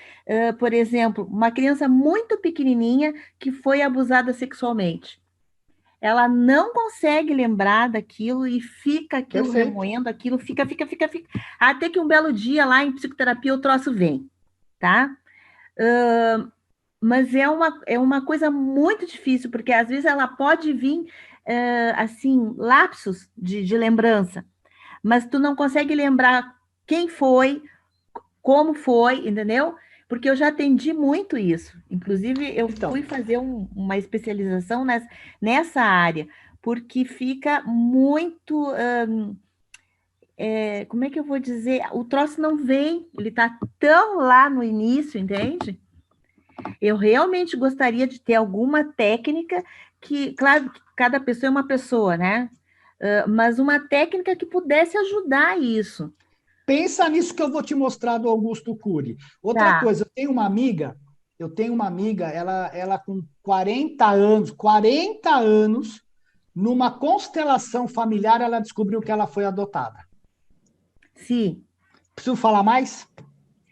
por exemplo, uma criança muito pequenininha que foi abusada sexualmente. Ela não consegue lembrar daquilo e fica aquilo remoendo, aquilo fica. Até que um belo dia lá em psicoterapia o troço vem, tá? Mas é uma coisa muito difícil, porque às vezes ela pode vir, assim, lapsos de lembrança, mas tu não consegue lembrar quem foi, como foi, entendeu? Porque eu já atendi muito isso. Inclusive, eu fui fazer uma especialização nessa área, porque fica muito... como é que eu vou dizer? O troço não vem, ele está tão lá no início, entende? Eu realmente gostaria de ter alguma técnica que, claro, cada pessoa é uma pessoa, né? Mas uma técnica que pudesse ajudar isso. Pensa nisso que eu vou te mostrar do Augusto Cury. Outra coisa, eu tenho uma amiga, ela com 40 anos, numa constelação familiar, ela descobriu que ela foi adotada. Sim. Preciso falar mais?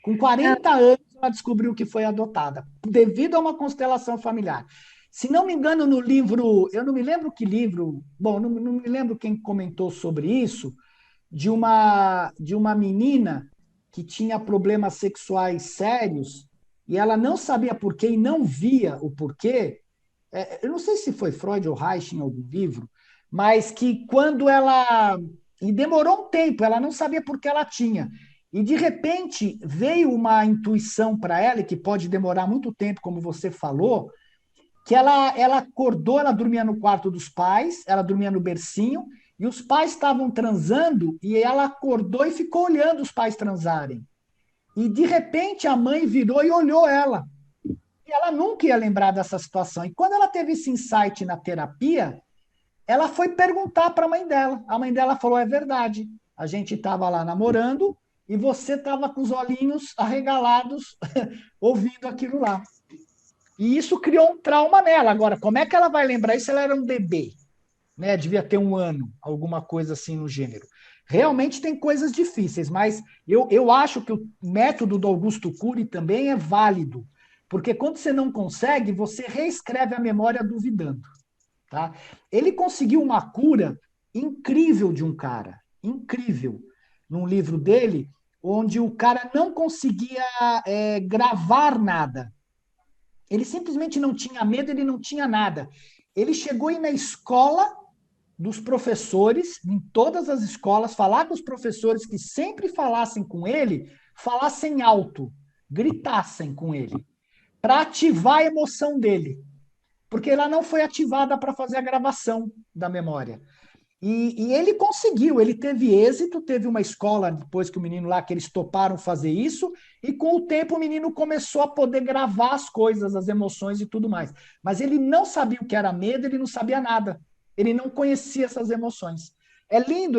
Com 40 anos, ela descobriu que foi adotada, devido a uma constelação familiar. Se não me engano, no livro, eu não me lembro que livro, bom, não me lembro quem comentou sobre isso, de uma menina que tinha problemas sexuais sérios e ela não sabia porquê e não via o porquê. Eu não sei se foi Freud ou Reich em algum livro, mas que quando ela... E demorou um tempo, ela não sabia por que ela tinha. E, de repente, veio uma intuição para ela, que pode demorar muito tempo, como você falou, que ela acordou, ela dormia no quarto dos pais, ela dormia no bercinho, e os pais estavam transando, e ela acordou e ficou olhando os pais transarem. E, de repente, a mãe virou e olhou ela. E ela nunca ia lembrar dessa situação. E quando ela teve esse insight na terapia, ela foi perguntar para a mãe dela. A mãe dela falou, é verdade, a gente estava lá namorando e você estava com os olhinhos arregalados ouvindo aquilo lá. E isso criou um trauma nela. Agora, como é que ela vai lembrar isso? Ela era um bebê, né? Devia ter 1 ano, alguma coisa assim no gênero. Realmente tem coisas difíceis, mas eu acho que o método do Augusto Cury também é válido, porque quando você não consegue, você reescreve a memória duvidando. Tá? Ele conseguiu uma cura incrível de um cara, incrível, num livro dele, onde o cara não conseguia gravar nada. Ele simplesmente não tinha medo, ele não tinha nada. Ele chegou a ir na escola dos professores, em todas as escolas, falar com os professores que sempre falassem com ele, falassem alto, gritassem com ele, para ativar a emoção dele. Porque ela não foi ativada para fazer a gravação da memória. E ele conseguiu, ele teve êxito, teve uma escola, depois que o menino lá, que eles toparam fazer isso, e com o tempo o menino começou a poder gravar as coisas, as emoções e tudo mais. Mas ele não sabia o que era medo, ele não sabia nada. Ele não conhecia essas emoções. É lindo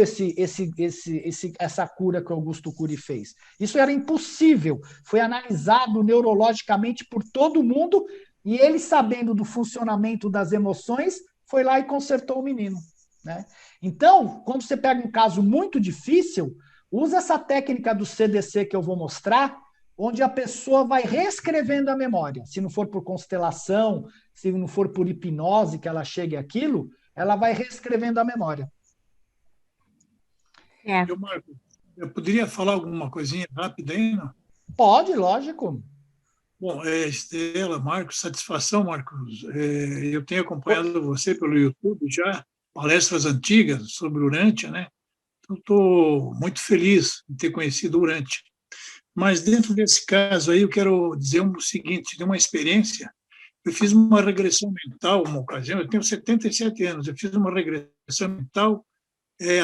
essa cura que o Augusto Cury fez. Isso era impossível. Foi analisado neurologicamente por todo mundo, e ele, sabendo do funcionamento das emoções, foi lá e consertou o menino. Né? Então, quando você pega um caso muito difícil, usa essa técnica do CDC que eu vou mostrar, onde a pessoa vai reescrevendo a memória. Se não for por constelação, se não for por hipnose que ela chegue àquilo, ela vai reescrevendo a memória. Eu, Marco, eu poderia falar alguma coisinha rápida aí, não? Pode, lógico. Bom, Estela, Marcos, satisfação, Marcos. Eu tenho acompanhado você pelo YouTube já, palestras antigas sobre Urântia, né? Então, estou muito feliz de ter conhecido Urântia. Mas, dentro desse caso aí, eu quero dizer o seguinte, de uma experiência, eu fiz uma regressão mental, uma ocasião, eu tenho 77 anos, eu fiz uma regressão mental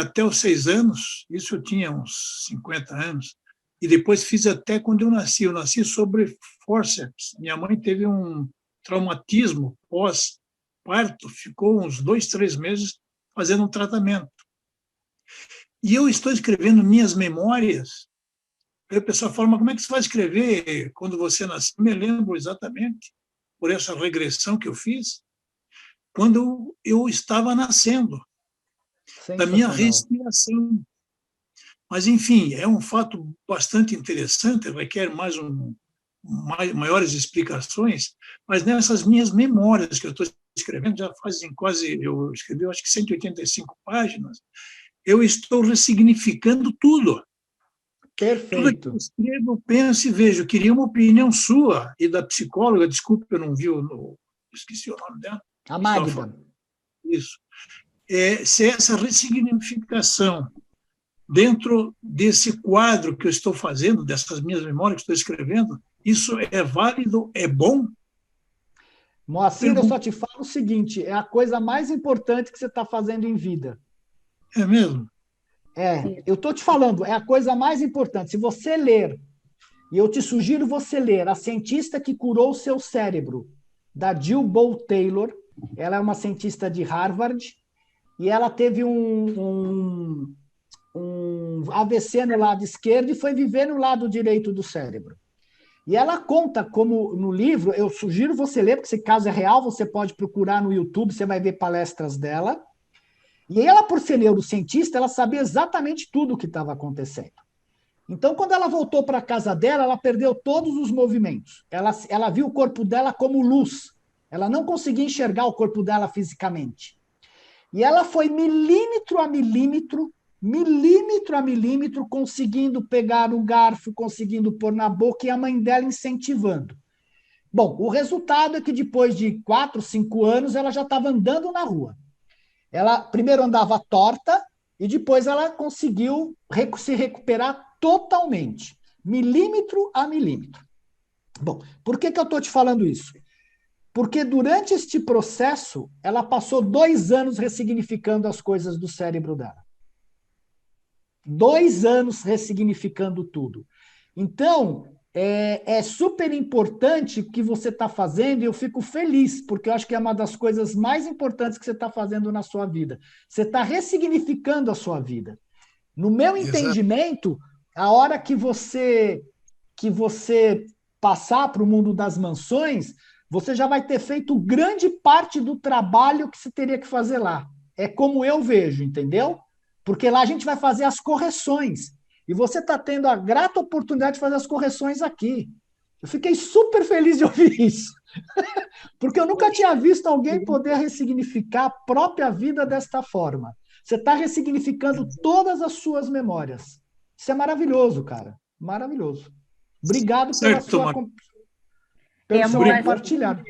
até os 6 anos, isso eu tinha uns 50 anos, e depois fiz até quando eu nasci sobre fórceps. Minha mãe teve um traumatismo pós-parto, ficou uns 2, 3 meses fazendo um tratamento. E eu estou escrevendo minhas memórias. Aí o pessoal fala, mas como é que você vai escrever quando você nasceu? Eu me lembro exatamente, por essa regressão que eu fiz, quando eu estava nascendo, da minha respiração. Mas, enfim, é um fato bastante interessante, requer maiores explicações, mas nessas minhas memórias que eu estou escrevendo, já fazem quase, eu escrevi, acho que 185 páginas, eu estou ressignificando tudo. Perfeito. Tudo que eu escrevo, penso e vejo. Eu queria uma opinião sua e da psicóloga, desculpe, eu não vi, esqueci o nome dela. A Magda. Isso. Se essa ressignificação dentro desse quadro que eu estou fazendo, dessas minhas memórias que estou escrevendo, isso é válido, é bom? Moacir, eu só te falo o seguinte, é a coisa mais importante que você está fazendo em vida. É mesmo? Eu estou te falando, é a coisa mais importante. Se você ler, e eu te sugiro você ler A Cientista que Curou o Seu Cérebro, da Jill Bolte Taylor. Ela é uma cientista de Harvard, e ela teve um AVC no lado esquerdo e foi viver no lado direito do cérebro. E ela conta como, no livro, eu sugiro você ler, porque esse caso é real, você pode procurar no YouTube, você vai ver palestras dela. E ela, por ser neurocientista, ela sabia exatamente tudo o que estava acontecendo. Então, quando ela voltou para a casa dela, ela perdeu todos os movimentos. Ela viu o corpo dela como luz. Ela não conseguia enxergar o corpo dela fisicamente. E ela foi milímetro a milímetro, conseguindo pegar o garfo, conseguindo pôr na boca, e a mãe dela incentivando. Bom, o resultado é que depois de 4, 5 anos, ela já estava andando na rua. Ela primeiro andava torta e depois ela conseguiu se recuperar totalmente, milímetro a milímetro. Bom, por que eu estou te falando isso? Porque durante este processo, ela passou 2 anos ressignificando as coisas do cérebro dela. 2 anos ressignificando tudo. Então, é super importante o que você está fazendo, e eu fico feliz, porque eu acho que é uma das coisas mais importantes que você está fazendo na sua vida. Você está ressignificando a sua vida. No meu entendimento, a hora que você passar para o mundo das mansões, você já vai ter feito grande parte do trabalho que você teria que fazer lá. É como eu vejo, entendeu? Porque lá a gente vai fazer as correções. E você está tendo a grata oportunidade de fazer as correções aqui. Eu fiquei super feliz de ouvir isso. Porque eu nunca tinha visto alguém poder ressignificar a própria vida desta forma. Você está ressignificando todas as suas memórias. Isso é maravilhoso, cara. Maravilhoso. Obrigado pela sua... pelo seu compartilhado.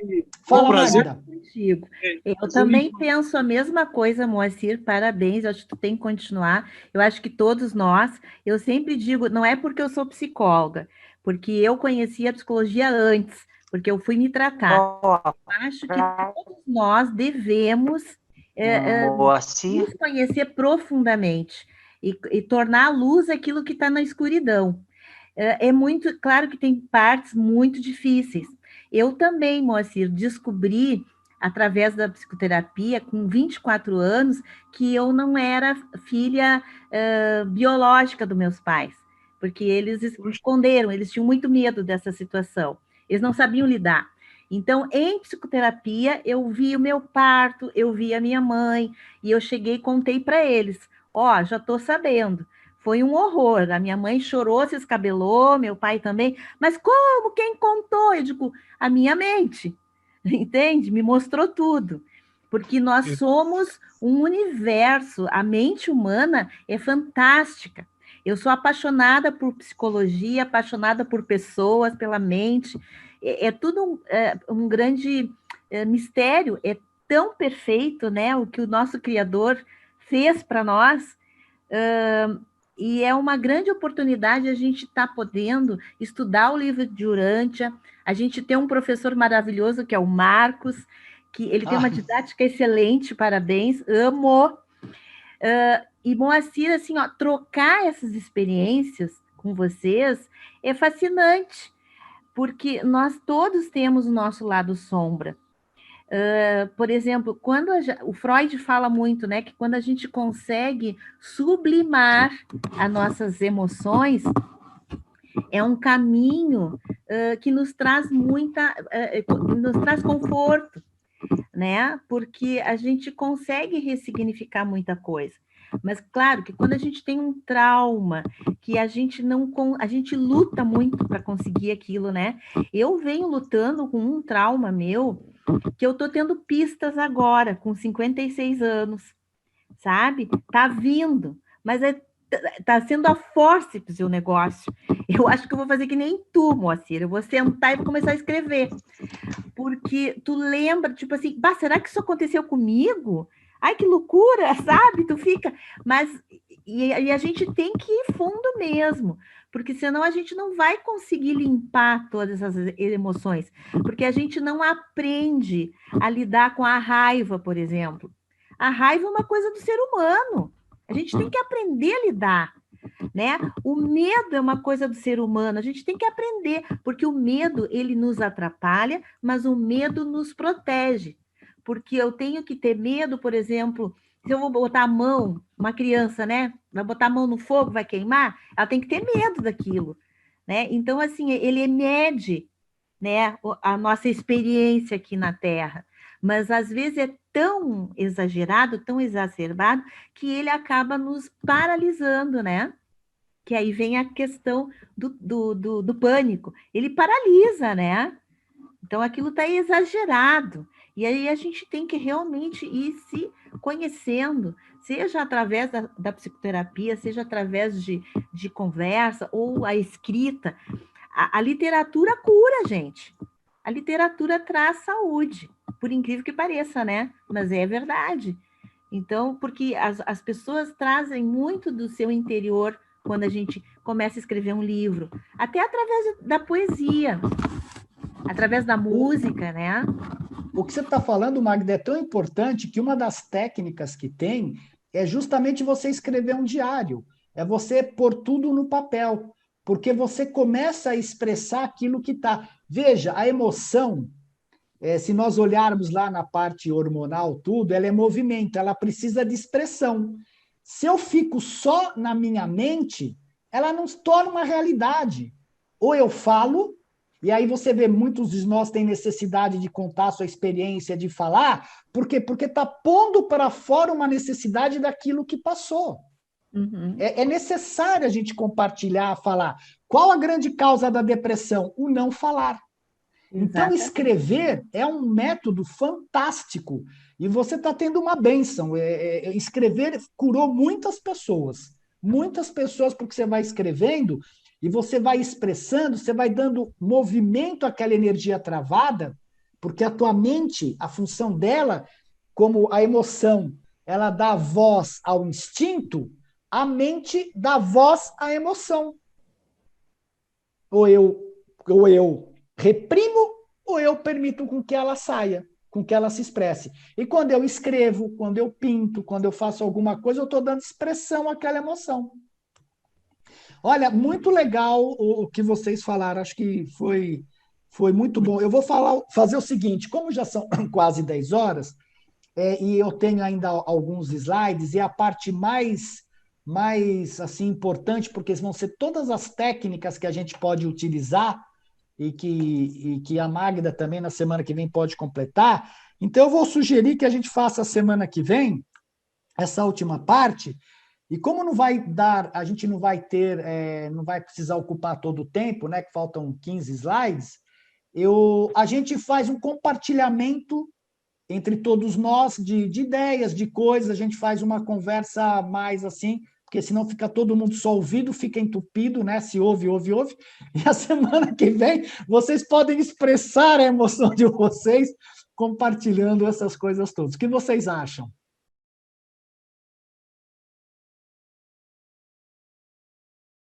Fala, Magda. Contigo. Eu também penso a mesma coisa, Moacir, parabéns, eu acho que tu tem que continuar, eu acho que todos nós, eu sempre digo, não é porque eu sou psicóloga, porque eu conhecia a psicologia antes, porque eu fui me tratar. Acho que todos nós devemos nos conhecer profundamente e tornar a luz aquilo que está na escuridão. É muito claro que tem partes muito difíceis. Eu também, Moacir, descobri, através da psicoterapia, com 24 anos, que eu não era filha biológica dos meus pais, porque eles esconderam, eles tinham muito medo dessa situação, eles não sabiam lidar. Então, em psicoterapia, eu vi o meu parto, eu vi a minha mãe, e eu cheguei e contei para eles, já estou sabendo. Foi um horror, a minha mãe chorou, se escabelou, meu pai também, mas como? Quem contou? Eu digo, a minha mente, entende? Me mostrou tudo, porque nós somos um universo, a mente humana é fantástica. Eu sou apaixonada por psicologia, apaixonada por pessoas, pela mente, é tudo um grande mistério, é tão perfeito, né? O que o nosso Criador fez para nós, e é uma grande oportunidade a gente estar podendo estudar o livro de Urântia. A gente tem um professor maravilhoso, que é o Marcos, que ele tem uma didática excelente, parabéns, amo. E, Moacir, assim, trocar essas experiências com vocês é fascinante, porque nós todos temos o nosso lado sombra. Por exemplo, quando o Freud fala muito, né, que quando a gente consegue sublimar as nossas emoções, é um caminho que nos traz nos traz conforto, né? Porque a gente consegue ressignificar muita coisa. Mas claro que quando a gente tem um trauma, que a gente luta muito para conseguir aquilo, né? Eu venho lutando com um trauma meu, que eu tô tendo pistas agora, com 56 anos, sabe? Tá vindo, mas tá sendo a fórceps o negócio. Eu acho que eu vou fazer que nem tu, Moacir, eu vou sentar e vou começar a escrever, porque tu lembra, tipo assim, será que isso aconteceu comigo? Ai, que loucura, sabe? Tu fica... Mas e a gente tem que ir fundo mesmo, porque senão a gente não vai conseguir limpar todas essas emoções, porque a gente não aprende a lidar com a raiva, por exemplo. A raiva é uma coisa do ser humano. A gente tem que aprender a lidar, né? O medo é uma coisa do ser humano, a gente tem que aprender, porque o medo, ele nos atrapalha, mas o medo nos protege. Porque eu tenho que ter medo, por exemplo, se eu vou botar a mão, uma criança, né? Vai botar a mão no fogo, vai queimar, ela tem que ter medo daquilo, né? Então, assim, ele mede, né, a nossa experiência aqui na Terra. Mas, às vezes, é tão exagerado, tão exacerbado, que ele acaba nos paralisando, né? Que aí vem a questão do pânico. Ele paralisa, né? Então, aquilo está exagerado. E aí a gente tem que realmente ir se conhecendo, seja através da psicoterapia, seja através de conversa ou a escrita. A literatura cura, gente. A literatura traz saúde, por incrível que pareça, né? Mas é verdade. Então, porque as pessoas trazem muito do seu interior quando a gente começa a escrever um livro, até através da poesia, através da música, né? O que você está falando, Magda, é tão importante que uma das técnicas que tem é justamente você escrever um diário, é você pôr tudo no papel, porque você começa a expressar aquilo que está. Veja, a emoção, se nós olharmos lá na parte hormonal, tudo, ela é movimento, ela precisa de expressão. Se eu fico só na minha mente, ela não se torna uma realidade. Ou eu falo, e aí você vê muitos de nós têm necessidade de contar a sua experiência, de falar, por quê? Porque está pondo para fora uma necessidade daquilo que passou. Uhum. É necessário a gente compartilhar, falar. Qual a grande causa da depressão? O não falar. Então, escrever é um método fantástico. E você está tendo uma bênção. Escrever curou muitas pessoas, porque você vai escrevendo e você vai expressando, você vai dando movimento àquela energia travada, porque a tua mente, a função dela, como a emoção, ela dá voz ao instinto, a mente dá voz à emoção. Ou eu reprimo, ou eu permito com que ela saia, com que ela se expresse. E quando eu escrevo, quando eu pinto, quando eu faço alguma coisa, eu estou dando expressão àquela emoção. Olha, muito legal o que vocês falaram, acho que foi muito bom. Eu vou fazer o seguinte, como já são quase 10 horas, e eu tenho ainda alguns slides, e a parte mais assim, importante, porque vão ser todas as técnicas que a gente pode utilizar, e que a Magda também na semana que vem pode completar. Então, eu vou sugerir que a gente faça a semana que vem essa última parte, e como não vai dar, a gente não vai ter, não vai precisar ocupar todo o tempo, né, que faltam 15 slides, a gente faz um compartilhamento entre todos nós de ideias, de coisas, a gente faz uma conversa mais assim, porque senão fica todo mundo só ouvido, fica entupido, né? Se ouve. E a semana que vem vocês podem expressar a emoção de vocês compartilhando essas coisas todas. O que vocês acham?